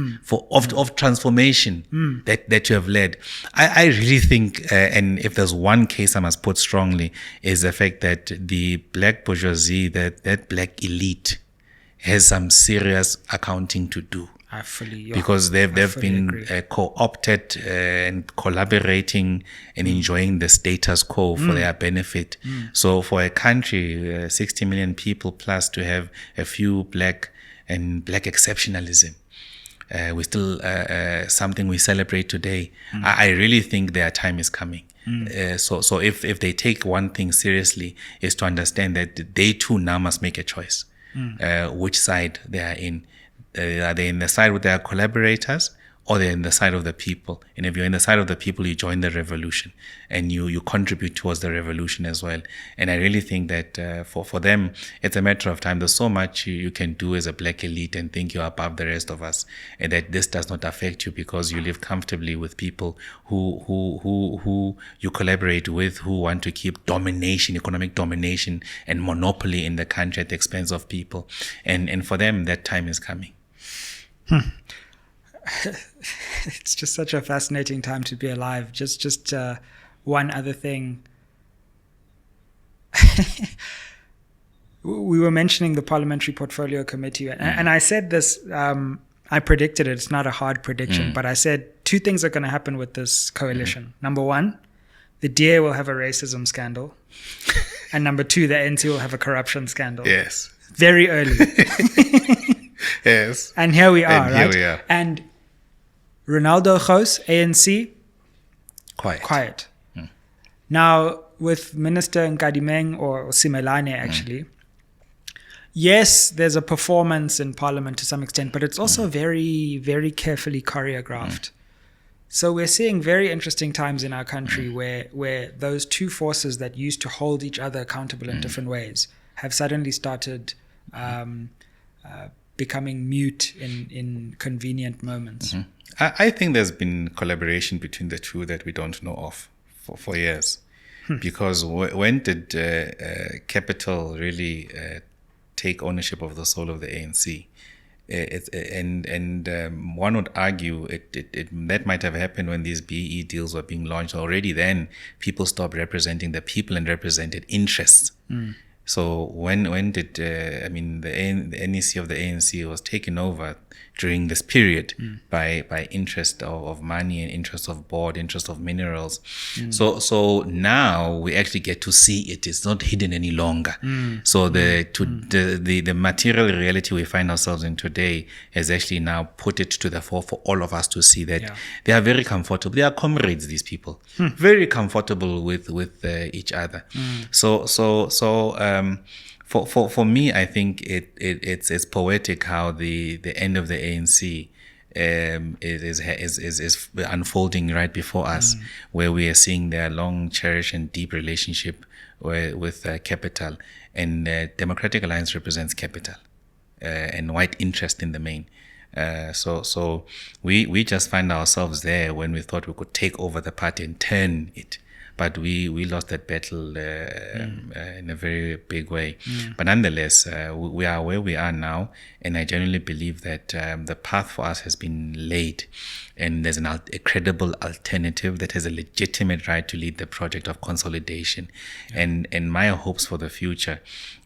of transformation that you have led? I really think, and if there's one case I must put strongly, is the fact that the black bourgeoisie, that black elite, has some serious accounting to do. Because they've been co-opted and collaborating and enjoying the status quo for their benefit. So for a country, 60 million people plus, to have a few black exceptionalism, we still something we celebrate today. I really think their time is coming. So if they take one thing seriously, is to understand that they too now must make a choice, which side they are in. Are they in the side with their collaborators, or they're in the side of the people? And if you're in the side of the people, you join the revolution and you contribute towards the revolution as well. And I really think that for them, it's a matter of time. There's so much you can do as a black elite and think you're above the rest of us, and that this does not affect you because you live comfortably with people who you collaborate with, who want to keep domination, economic domination and monopoly in the country at the expense of people. And for them, that time is coming. It's just such a fascinating time to be alive. Just one other thing. We were mentioning the Parliamentary Portfolio Committee, and I said this, I predicted it. It's not a hard prediction, but I said two things are going to happen with this coalition. Number one, the DA will have a racism scandal. And number two, the ANC will have a corruption scandal. Yes. Very early. Yes. And here we are, right? Here we are. And Ronaldo Gous, ANC, quiet. Now, with Minister Nkadimeng, or Simelane actually, yes, there's a performance in Parliament to some extent, but it's also very, very carefully choreographed. So we're seeing very interesting times in our country where those two forces that used to hold each other accountable in different ways have suddenly started becoming mute in convenient moments. I think there's been collaboration between the two that we don't know of for years. Because when did Capital really take ownership of the soul of the ANC? One would argue that might have happened when these BE deals were being launched. Already then, people stopped representing the people and represented interests. So when did the NEC of the ANC was taken over during this period by interest of money and interest of board, interest of minerals. So now we actually get to see it. It's not hidden any longer. So the material reality we find ourselves in today has actually now put it to the fore for all of us to see that they are very comfortable. They are comrades, these people, very comfortable with each other. For me, I think it's poetic how the end of the ANC is unfolding right before us, where we are seeing their long, cherished, and deep relationship with Capital, and Democratic Alliance represents Capital and white interest in the main. So we just find ourselves there when we thought we could take over the party and turn it. But we lost that battle in a very big way. But nonetheless, we are where we are now, and I genuinely believe that the path for us has been laid, and there's a credible alternative that has a legitimate right to lead the project of consolidation. And my hopes for the future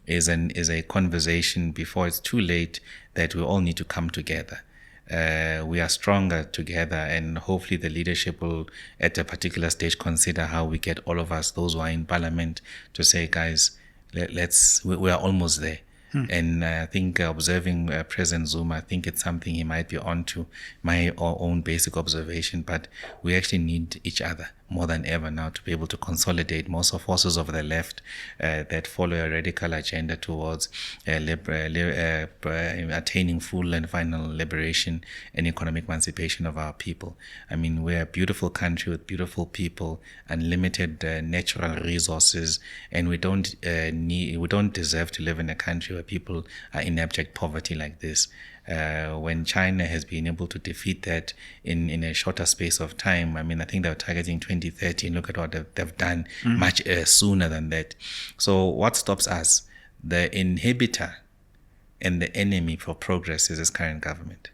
is a conversation before it's too late, that we all need to come together. We are stronger together, and hopefully the leadership will at a particular stage consider how we get all of us, those who are in Parliament, to say, guys, we are almost there. And I think observing President Zuma, I think it's something he might be onto, my own basic observation, but we actually need each other more than ever now to be able to consolidate most of forces of the left that follow a radical agenda towards attaining full and final liberation and economic emancipation of our people. I mean, we're a beautiful country with beautiful people, unlimited natural resources, and we don't deserve to live in a country where people are in abject poverty like this. When China has been able to defeat that in a shorter space of time, I mean, I think they were targeting 2030, and look at what they've done much sooner than that. So what stops us? The inhibitor and the enemy for progress is this current government.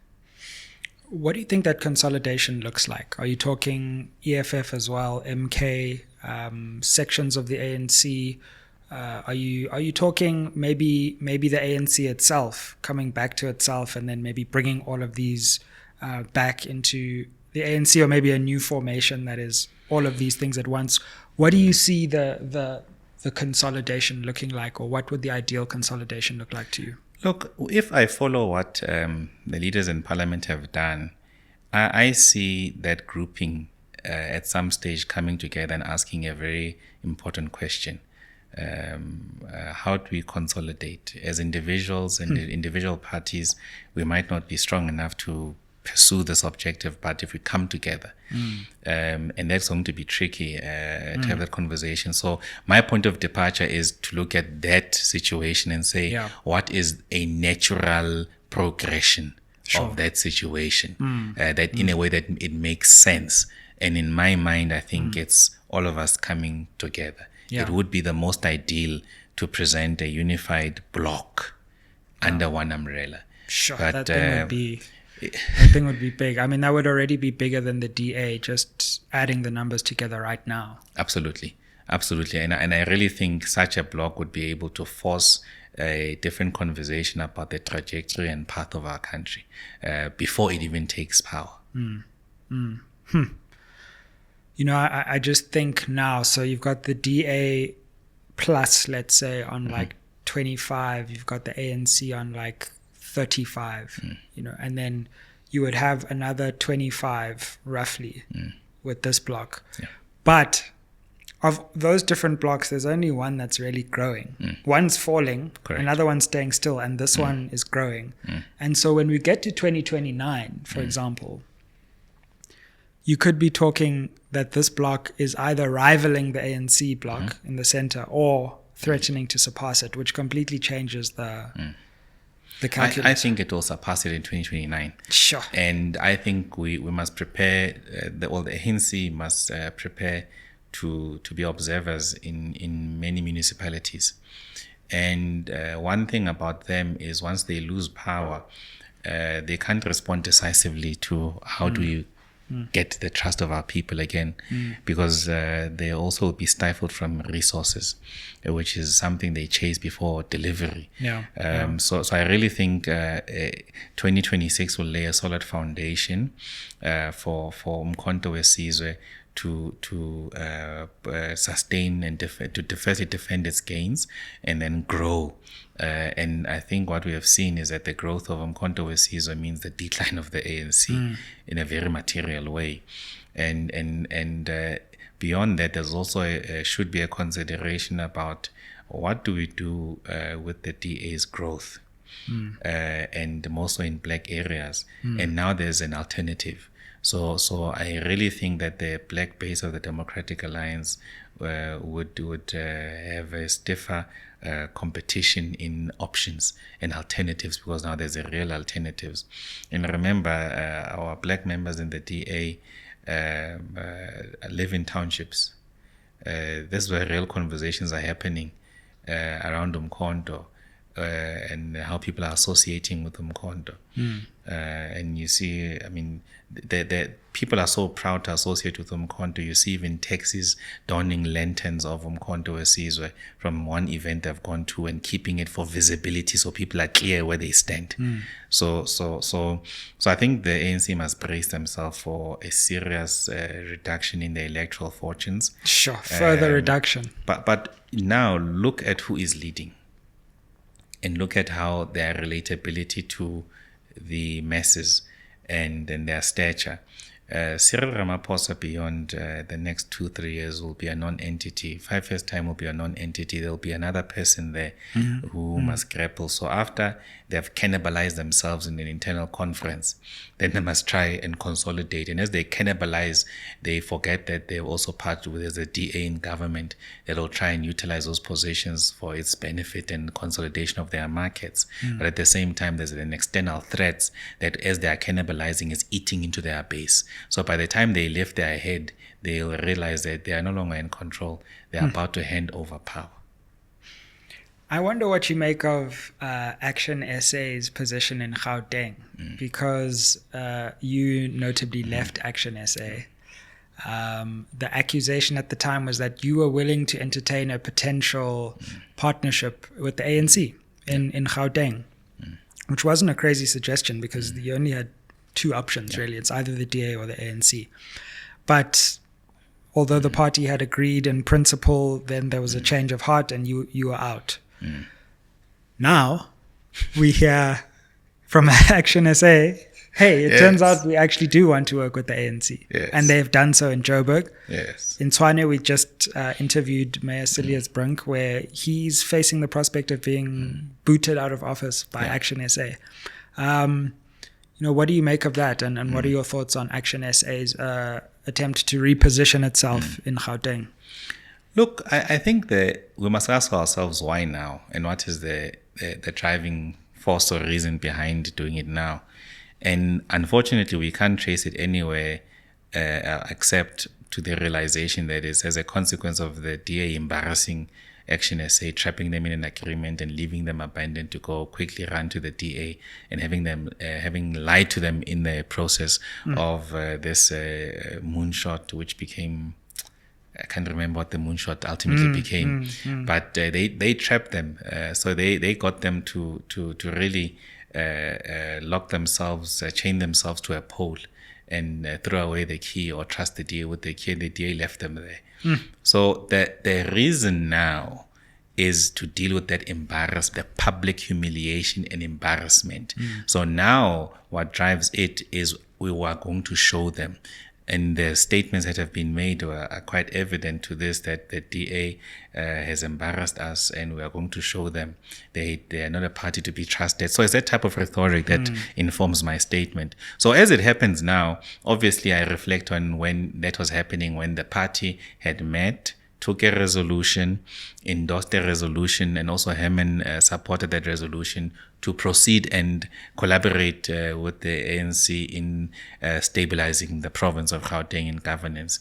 What do you think that consolidation looks like? Are you talking EFF as well, MK, sections of the ANC? Are you talking maybe the ANC itself coming back to itself and then maybe bringing all of these back into the ANC, or maybe a new formation that is all of these things at once? What do you see the consolidation looking like, or what would the ideal consolidation look like to you? Look, if I follow what the leaders in parliament have done, I see that grouping at some stage coming together and asking a very important question. How do we consolidate? As individuals and individual parties, we might not be strong enough to pursue this objective, but if we come together, and that's going to be tricky to have that conversation. So my point of departure is to look at that situation and say, what is a natural progression of that situation, that in a way that it makes sense. And in my mind, I think it's all of us coming together. It would be the most ideal to present a unified bloc under one umbrella. Sure, but, that thing would be big. I mean, that would already be bigger than the DA, just adding the numbers together right now. Absolutely. And I really think such a bloc would be able to force a different conversation about the trajectory and path of our country before it even takes power. You know, I just think now, so you've got the DA plus, let's say, on like 25, you've got the ANC on like 35, you know, and then you would have another 25 roughly with this block. But of those different blocks, there's only one that's really growing. One's falling, another one's staying still, and this one is growing. And so when we get to 2029, for example, you could be talking that this block is either rivaling the ANC block in the center or threatening to surpass it, which completely changes the calculus. I think it will surpass it in 2029. Sure. And I think we must prepare, the ANC must prepare to be observers in many municipalities. And one thing about them is once they lose power, they can't respond decisively to how do you get the trust of our people again, because they also will be stifled from resources, which is something they chase before delivery. So I really think 2026 will lay a solid foundation for Umkhonto weSizwe to sustain and firstly defend its gains and then grow. And I think what we have seen is that the growth of Umkhonto weSizwe means the decline of the ANC in a very material way. And beyond that, there's also should be a consideration about what do we do with the DA's growth, and mostly in black areas. And now there's an alternative. So I really think that the black base of the Democratic Alliance would have a stiffer competition in options and alternatives, because now there's a real alternatives. And remember, our black members in the DA live in townships. This is where real conversations are happening around Umkhonto. And how people are associating with Umkhonto. And you see, I mean, the people are so proud to associate with Umkhonto. You see even taxis donning lanterns of Umkhonto weSizwe from one event they've gone to and keeping it for visibility so people are clear where they stand. So I think the ANC must brace themselves for a serious reduction in the electoral fortunes. Sure, further reduction. But now look at who is leading. And look at how their relatability to the masses and their stature. Cyril Ramaphosa beyond the next 2-3 years will be a non-entity. 5 years time will be a non-entity. There will be another person there who must grapple. So after they have cannibalized themselves in an internal conference, then they must try and consolidate. And as they cannibalize, they forget that they're also part of there's a DA in government that will try and utilize those positions for its benefit and consolidation of their markets. But at the same time, there's an external threats that as they are cannibalizing is eating into their base. So by the time they lift their head, they'll realize that they are no longer in control. They're about to hand over power. I wonder what you make of ActionSA's position in Gauteng, because you notably left ActionSA. The accusation at the time was that you were willing to entertain a potential partnership with the ANC in Gauteng, which wasn't a crazy suggestion because you only had two options, really. It's either the DA or the ANC. But although the party had agreed in principle, then there was a change of heart and you were out. Now we hear from ActionSA, hey, it turns out we actually do want to work with the ANC. Yes. And they've done so in Joburg. Yes. In Tshwane, we just interviewed Mayor Cilliers Brink, where he's facing the prospect of being booted out of office by ActionSA. What do you make of that? And what are your thoughts on ActionSA's attempt to reposition itself in Gauteng? Look, I think that we must ask ourselves why now, and what is the driving force or reason behind doing it now. And unfortunately, we can't trace it anywhere except to the realization that it's as a consequence of the DA embarrassing ActionSA, trapping them in an agreement and leaving them abandoned to go quickly run to the DA and having lied to them in the process of this moonshot, which became, I can't remember what the moonshot ultimately became, but they trapped them. So they got them to really lock themselves, chain themselves to a pole and throw away the key or trust the DA with the key, and the DA left them there. So the reason now is to deal with that the public humiliation and embarrassment. So now what drives it is we were going to show them. And the statements that have been made are quite evident to this, that the DA has embarrassed us and we are going to show them they are not a party to be trusted. So it's that type of rhetoric that informs my statement. So as it happens now, obviously I reflect on when that was happening, when the party had met, took a resolution, endorsed a resolution, and also Herman supported that resolution to proceed and collaborate with the ANC in stabilizing the province of Gauteng in governance,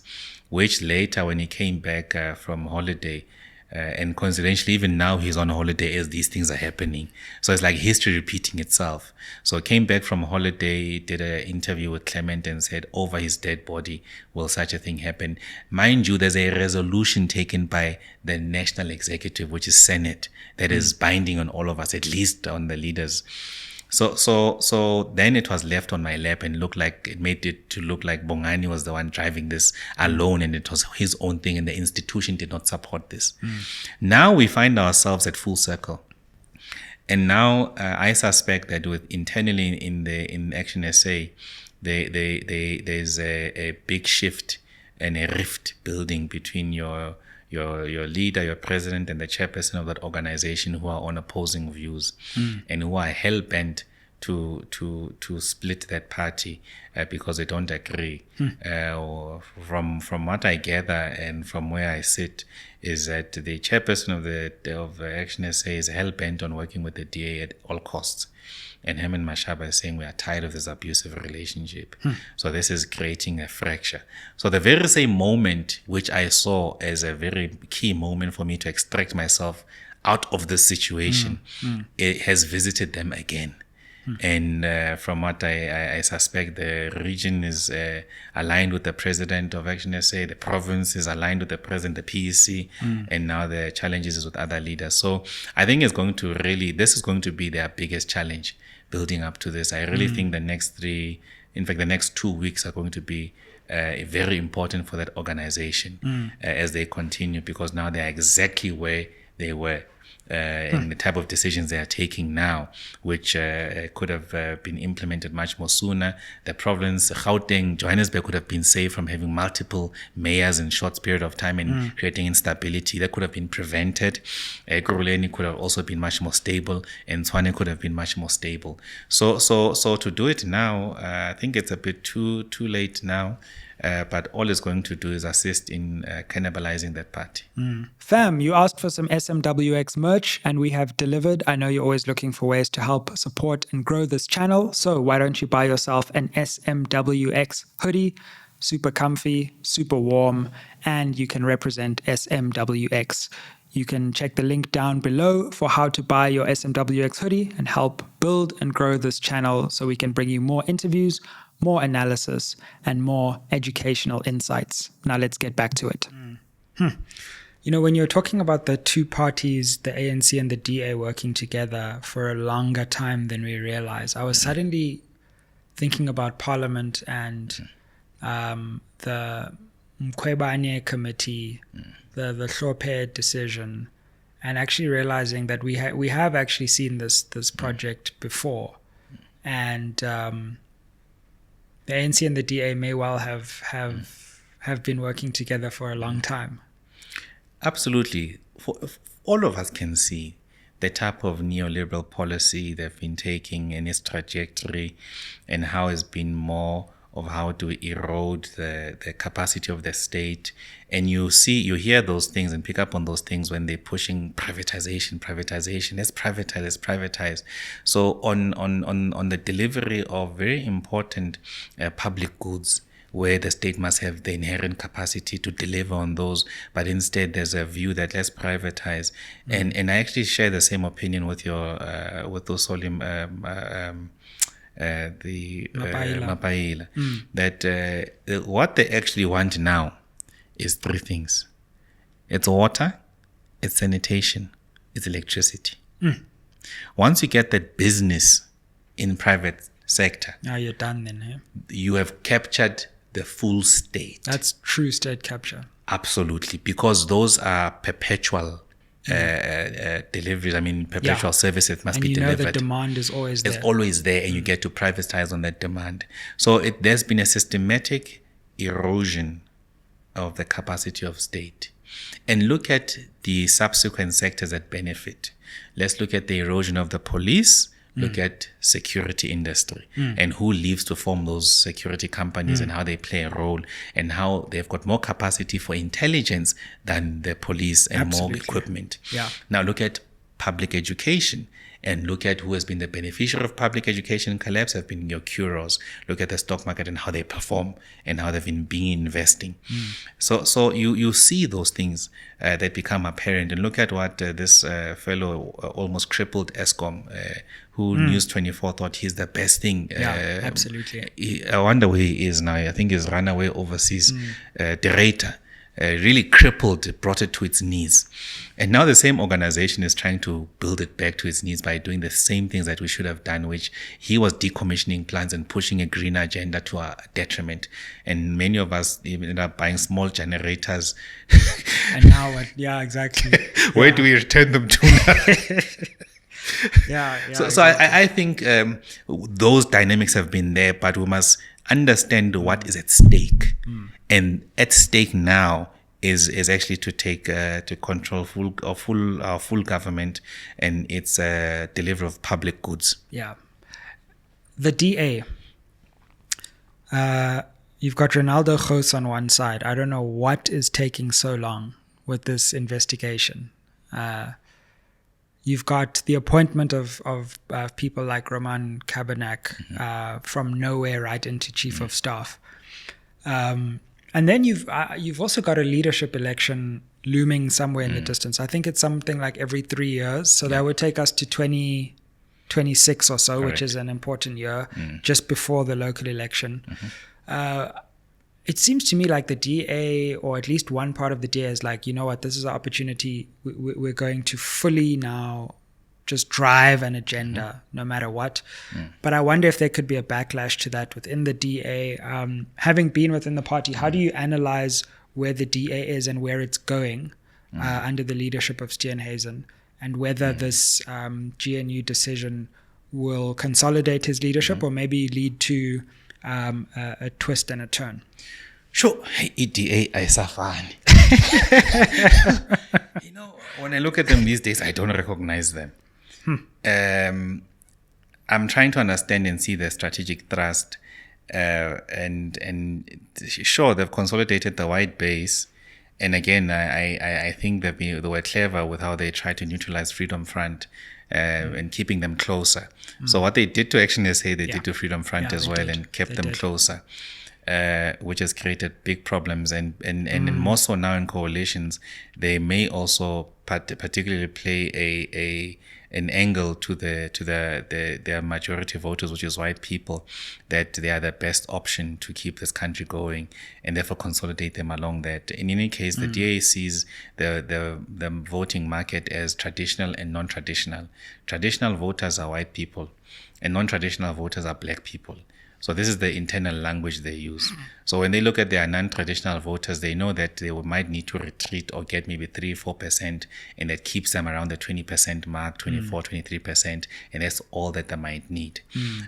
which later, when he came back from holiday, and coincidentally, even now he's on holiday as these things are happening. So it's like history repeating itself. So came back from holiday, did an interview with Clement and said, over his dead body, will such a thing happen? Mind you, there's a resolution taken by the National Executive, which is Senate, that is binding on all of us, at least on the leaders. So then it was left on my lap and made it to look like Bongani was the one driving this alone, and it was his own thing, and the institution did not support this. Now we find ourselves at full circle. And now I suspect that internally in ActionSA, there's a big shift and a rift building between your leader, your president, and the chairperson of that organization, who are on opposing views and who are hell-bent to split that party because they don't agree. From what I gather and from where I sit, is that the chairperson of ActionSA is hell-bent on working with the DA at all costs. And Herman Mashaba is saying we are tired of this abusive relationship. So this is creating a fracture. So the very same moment, which I saw as a very key moment for me to extract myself out of this situation, it has visited them again. And from what I suspect, the region is aligned with the president of ActionSA, the province is aligned with the president, the PEC, and now the challenges is with other leaders. So I think this is going to be their biggest challenge building up to this. I really think the next 2 weeks are going to be very important for that organization as they continue, because now they're exactly where they were and the type of decisions they are taking now, which could have been implemented much more sooner. The province, Gauteng, Johannesburg could have been saved from having multiple mayors in short period of time and creating instability. That could have been prevented. Ekurhuleni could have also been much more stable, and Tshwane could have been much more stable. So to do it now, I think it's a bit too late now. But all it's going to do is assist in cannibalizing that party. Fam, you asked for some SMWX merch and we have delivered. I know you're always looking for ways to help support and grow this channel. So why don't you buy yourself an SMWX hoodie? Super comfy, super warm, and you can represent SMWX. You can check the link down below for how to buy your SMWX hoodie and help build and grow this channel so we can bring you more interviews, more analysis, and more educational insights. Now let's get back to it. You know, when you're talking about the two parties, the ANC and the DA working together for a longer time than we realize, I was suddenly thinking about Parliament and the Mkhwebane Committee, the Hlophe decision, and actually realizing that we have actually seen this project before. And the ANC and the DA may well have been working together for a long time. Absolutely. All of us can see the type of neoliberal policy they've been taking and its trajectory, and how it's been more of how to erode the capacity of the state. And you hear those things and pick up on those things when they're pushing privatization. Let's privatize. So on the delivery of very important public goods, where the state must have the inherent capacity to deliver on those, but instead there's a view that let's privatize. And I actually share the same opinion with those Mapaila, that what they actually want now is three things. It's water, it's sanitation, it's electricity. Once you get that business in private sector, now you're done then, eh? You have captured the full state. That's true state capture. Absolutely, because those are perpetual deliveries. I mean, perpetual services must be delivered. And you know the demand is always there. It's always there, and you get to privatize on that demand. So there's been a systematic erosion of the capacity of state. And look at the subsequent sectors that benefit. Let's look at the erosion of the police. Look at security industry and who leaves to form those security companies and how they play a role, and how they've got more capacity for intelligence than the police and more equipment. Now look at public education and look at who has been the beneficiary of public education collapse have been your curos. Look at the stock market and how they perform and how they've been investing. So you see those things that become apparent. And look at what this fellow almost crippled Eskom, who News 24 thought he's the best thing. Absolutely. I wonder where he is now. I think he's run away overseas. Director. Really crippled, brought it to its knees. And now the same organization is trying to build it back to its knees by doing the same things that we should have done, which he was decommissioning plants and pushing a green agenda to our detriment. And many of us ended up buying small generators. And now what? Yeah, exactly. Where do we return them to now? So I think those dynamics have been there, but we must understand what is at stake. And at stake now is actually to take to control full government and its delivery of public goods. Yeah. The DA. You've got Ronaldo Gous on one side. I don't know what is taking so long with this investigation. You've got the appointment of people like Roman Kabanak from nowhere right into chief of staff. And then you've also got a leadership election looming somewhere in the distance. I think it's something like every 3 years. So that would take us to 2026 or so, Correct. Which is an important year, just before the local election. It seems to me like the DA, or at least one part of the DA, is like, you know what, this is our opportunity. We're going to fully now just drive an agenda no matter what. But I wonder if there could be a backlash to that within the DA. Having been within the party, how do you analyze where the DA is and where it's going under the leadership of Steenhuisen? and whether this GNU decision will consolidate his leadership or maybe lead to a twist and a turn. Sure. Hey, EDA, Isafani. When I look at them these days, I don't recognize them. I'm trying to understand and see the strategic thrust. And sure, they've consolidated the white base. And again, I think that they were clever with how they tried to neutralize Freedom Front and keeping them closer. So what they did to ActionSA, they did to Freedom Front as well, and kept them closer. Which has created big problems, and more so now in coalitions, they may also particularly play an angle to their majority voters, which is white people, that they are the best option to keep this country going, and therefore consolidate them along that. In any case, the DA sees the voting market as traditional and non-traditional. Traditional voters are white people, and non-traditional voters are black people. So this is the internal language they use. So when they look at their non-traditional voters, they know that they might need to retreat or get maybe 3-4%, and that keeps them around the 20% mark, 24-23%, and that's all that they might need.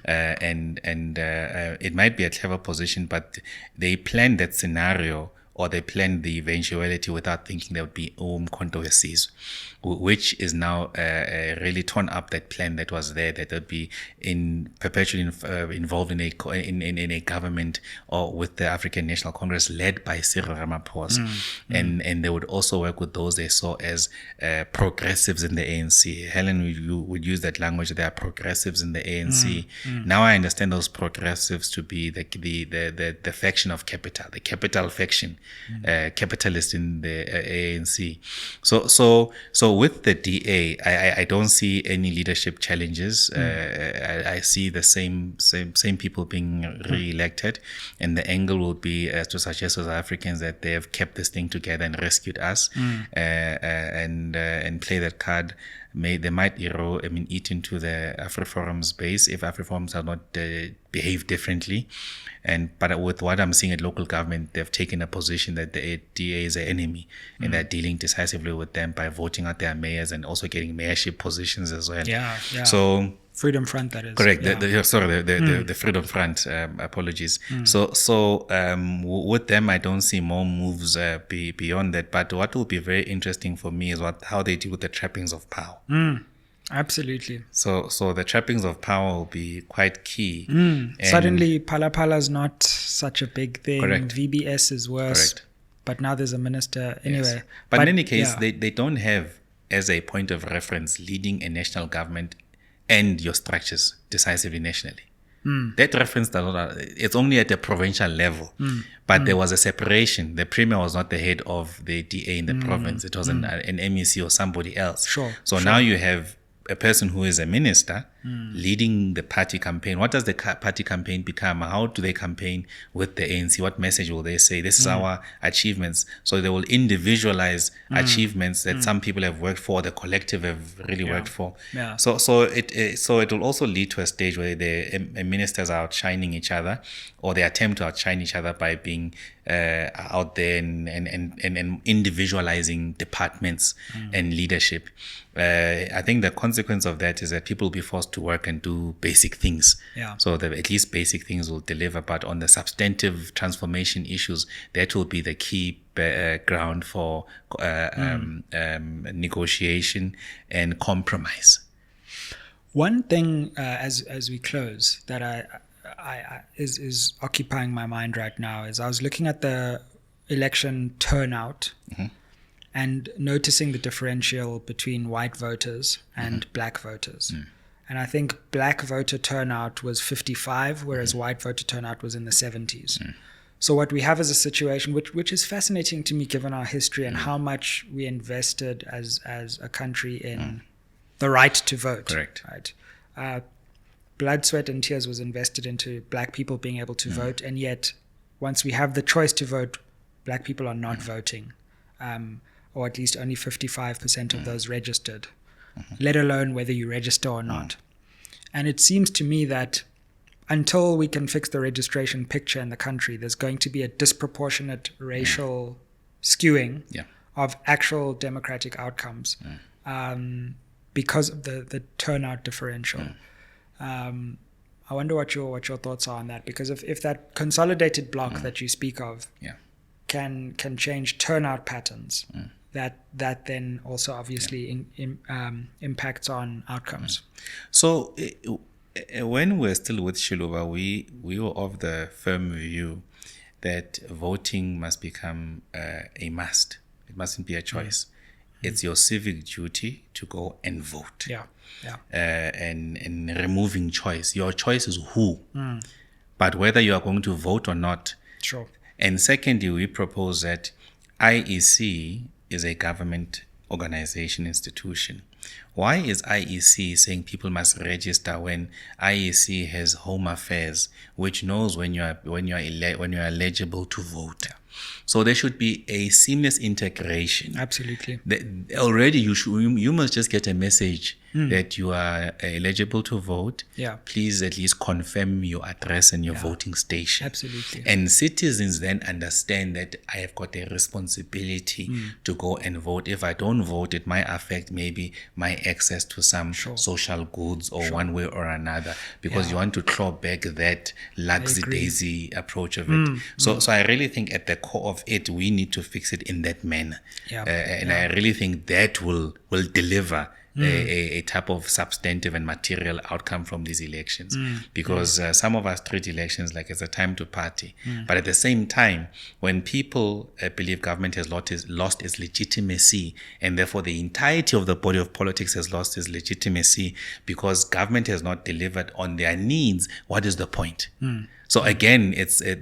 And it might be a clever position, but they plan that scenario, or they plan the eventuality without thinking there would be umkhonto wesizwe, which is now really torn up that plan that was there, that would be perpetually involved in a government or with the African National Congress led by Cyril Ramaphosa. And they would also work with those they saw as progressives in the ANC. Helen would use that language, there are progressives in the ANC. Now I understand those progressives to be the faction of capital, the capital faction, capitalist in the ANC. So with the DA, I don't see any leadership challenges. I see the same people being re-elected, and the angle will be to suggest to South Africans that they have kept this thing together and rescued us, and play that card. They might eat into the AfriForum's base if AfriForums are not behave differently. But with what I'm seeing at local government, they've taken a position that the DA is an enemy, and they're dealing decisively with them by voting out their mayors and also getting mayorship positions as well. Yeah. So Freedom Front, that is. Correct. Yeah. The Freedom Front. Apologies. So with them, I don't see more moves beyond that. But what will be very interesting for me is how they deal with the trappings of power. Absolutely. So the trappings of power will be quite key. Suddenly, Phala is not such a big thing. Correct. VBS is worse. Correct. But now there's a minister. Anyway. Yes. But in any case, they don't have as a point of reference leading a national government and your structures decisively nationally. That reference, it's only at the provincial level. But there was a separation. The premier was not the head of the DA in the province. It was an MEC or somebody else. So now you have a person who is a minister leading the party campaign. What does the party campaign become? How do they campaign with the ANC? What message will they say? This is our achievements. So they will individualize achievements that some people have worked for, the collective have really worked for. So it will also lead to a stage where the ministers are outshining each other, or they attempt to outshine each other by being out there and individualizing departments and leadership. I think the consequence of that is that people will be forced to work and do basic things. So that at least basic things will deliver, but on the substantive transformation issues, that will be the key ground for negotiation and compromise. One thing as we close that I is occupying my mind right now is I was looking at the election turnout and noticing the differential between white voters and black voters. And I think black voter turnout was 55, whereas white voter turnout was in the 70s. So what we have is a situation which is fascinating to me given our history and how much we invested as a country in the right to vote. Correct. Right. Blood, sweat, and tears was invested into black people being able to vote, and yet once we have the choice to vote, black people are not voting, or at least only 55% of those registered, let alone whether you register or not. And it seems to me that until we can fix the registration picture in the country, there's going to be a disproportionate racial skewing of actual democratic outcomes. because of the turnout differential. I wonder what your thoughts are on that, because if that consolidated block that you speak of can change turnout patterns, that then also obviously impacts on outcomes. So when we're still with Xiluva, we were of the firm view that voting must become a must. It mustn't be a choice. It's your civic duty to go and vote. And removing choice. Your choice is who. But whether you are going to vote or not. Sure. And secondly, we propose that IEC is a government organization institution. Why is IEC saying people must register when IEC has Home Affairs, which knows when you are eligible to vote? So there should be a seamless integration. Absolutely. Already you must just get a message that you are eligible to vote. Please at least confirm your address and your voting station. Absolutely. And citizens then understand that I have got a responsibility to go and vote. If I don't vote, it might affect maybe my access to some social goods or one way or another, because you want to claw back that laxy-daisy approach of it. So I really think at the core of it, we need to fix it in that manner. I really think that will deliver a type of substantive and material outcome from these elections, because some of us treat elections like it's a time to party, but at the same time, when people believe government has lost its legitimacy, and therefore the entirety of the body of politics has lost its legitimacy because government has not delivered on their needs, what is the point? So again,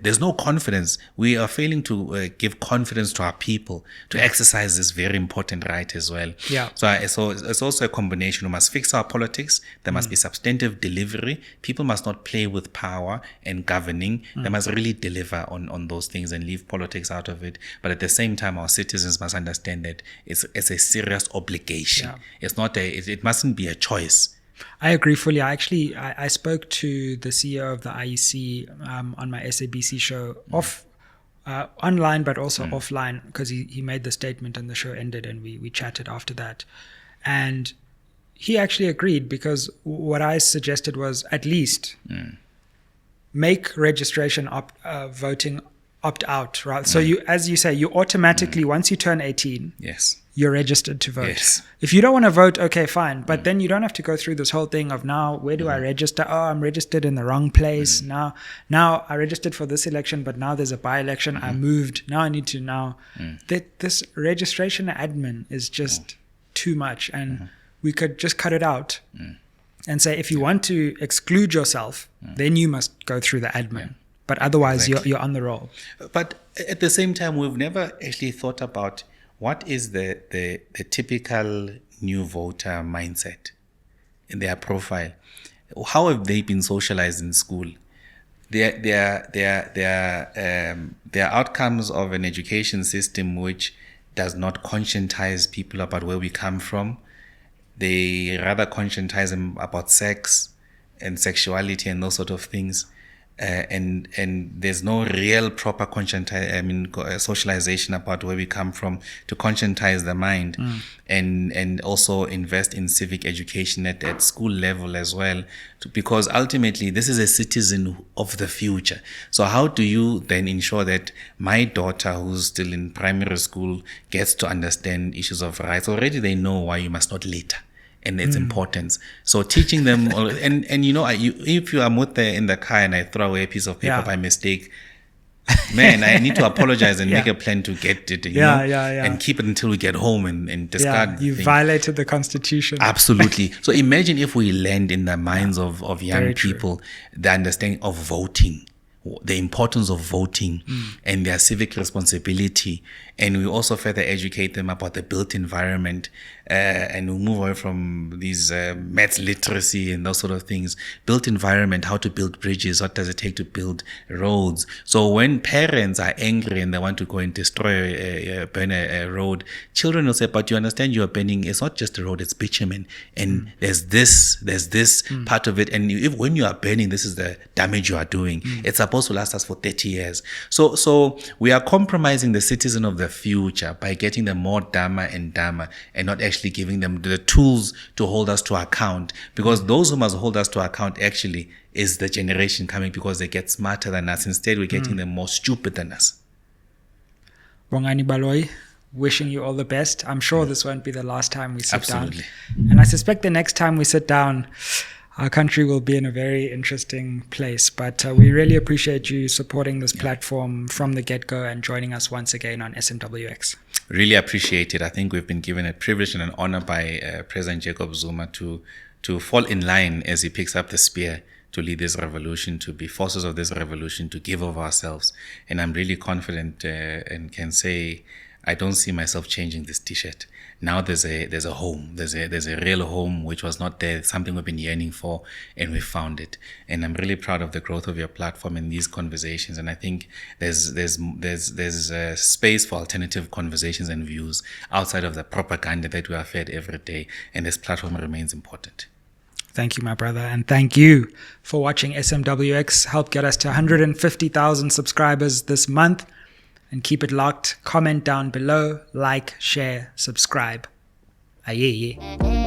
there's no confidence. We are failing to give confidence to our people to exercise this very important right as well. So it's also a combination. We must fix our politics. There must be substantive delivery. People must not play with power and governing. They must really deliver on those things and leave politics out of it. But at the same time, our citizens must understand that it's a serious obligation. It's not it mustn't be a choice. I agree fully. I spoke to the CEO of the IEC on my SABC show online, but also offline, because he made the statement and the show ended and we chatted after that. And he actually agreed, because what I suggested was at least make registration voting opt out, right? So you, as you say, you automatically, once you turn 18, you're registered to vote. If you don't want to vote, okay, fine. But then you don't have to go through this whole thing of now, where do I register? Oh, I'm registered in the wrong place. Now I registered for this election, but now there's a by-election. I moved. Now I need to this registration admin is just too much. And we could just cut it out and say, if you want to exclude yourself, then you must go through the admin. But otherwise, you're on the roll. But at the same time, we've never actually thought about what is the typical new voter mindset in their profile. How have they been socialized in school? Their outcomes of an education system which does not conscientize people about where we come from. They rather conscientize them about sex and sexuality and those sort of things. And there's no real proper socialization about where we come from to conscientize the mind, and also invest in civic education at school level as well, because ultimately this is a citizen of the future. So how do you then ensure that my daughter, who's still in primary school, gets to understand issues of rights? Already they know why you must not litter and its importance. So teaching them, and if you are in the car and I throw away a piece of paper by mistake, man, I need to apologize and make a plan to get it, and keep it until we get home and discard. You violated the Constitution. Absolutely. So imagine if we land in the minds of young people the understanding of voting, the importance of voting and their civic responsibility, and we also further educate them about the built environment, and we move away from these maths literacy and those sort of things. Built environment, how to build bridges, what does it take to build roads. So when parents are angry and they want to go and destroy burn a road, children will say, but you understand, you are burning, it's not just a road, it's bitumen, and there's this part of it, and when you are burning, this is the damage you are doing. It's a supposed to last us for 30 years. So we are compromising the citizen of the future by getting them more dumber and dumber and not actually giving them the tools to hold us to account, because those who must hold us to account actually is the generation coming, because they get smarter than us. Instead, we're getting them more stupid than us. Bongani Baloyi, wishing you all the best. I'm sure this won't be the last time we sit down. And I suspect the next time we sit down, our country will be in a very interesting place. But we really appreciate you supporting this platform from the get-go and joining us once again on SMWX. Really appreciate it. I think we've been given a privilege and an honor by President Jacob Zuma to fall in line as he picks up the spear to lead this revolution, to be forces of this revolution, to give of ourselves. And I'm really confident and can say I don't see myself changing this T-shirt. Now there's a home. There's a real home which was not there, something we've been yearning for, and we found it. And I'm really proud of the growth of your platform and these conversations. And I think there's space for alternative conversations and views outside of the propaganda that we are fed every day. And this platform remains important. Thank you, my brother. And thank you for watching SMWX. Help get us to 150,000 subscribers this month. And keep it locked. Comment down below. Like, share, subscribe. Aye.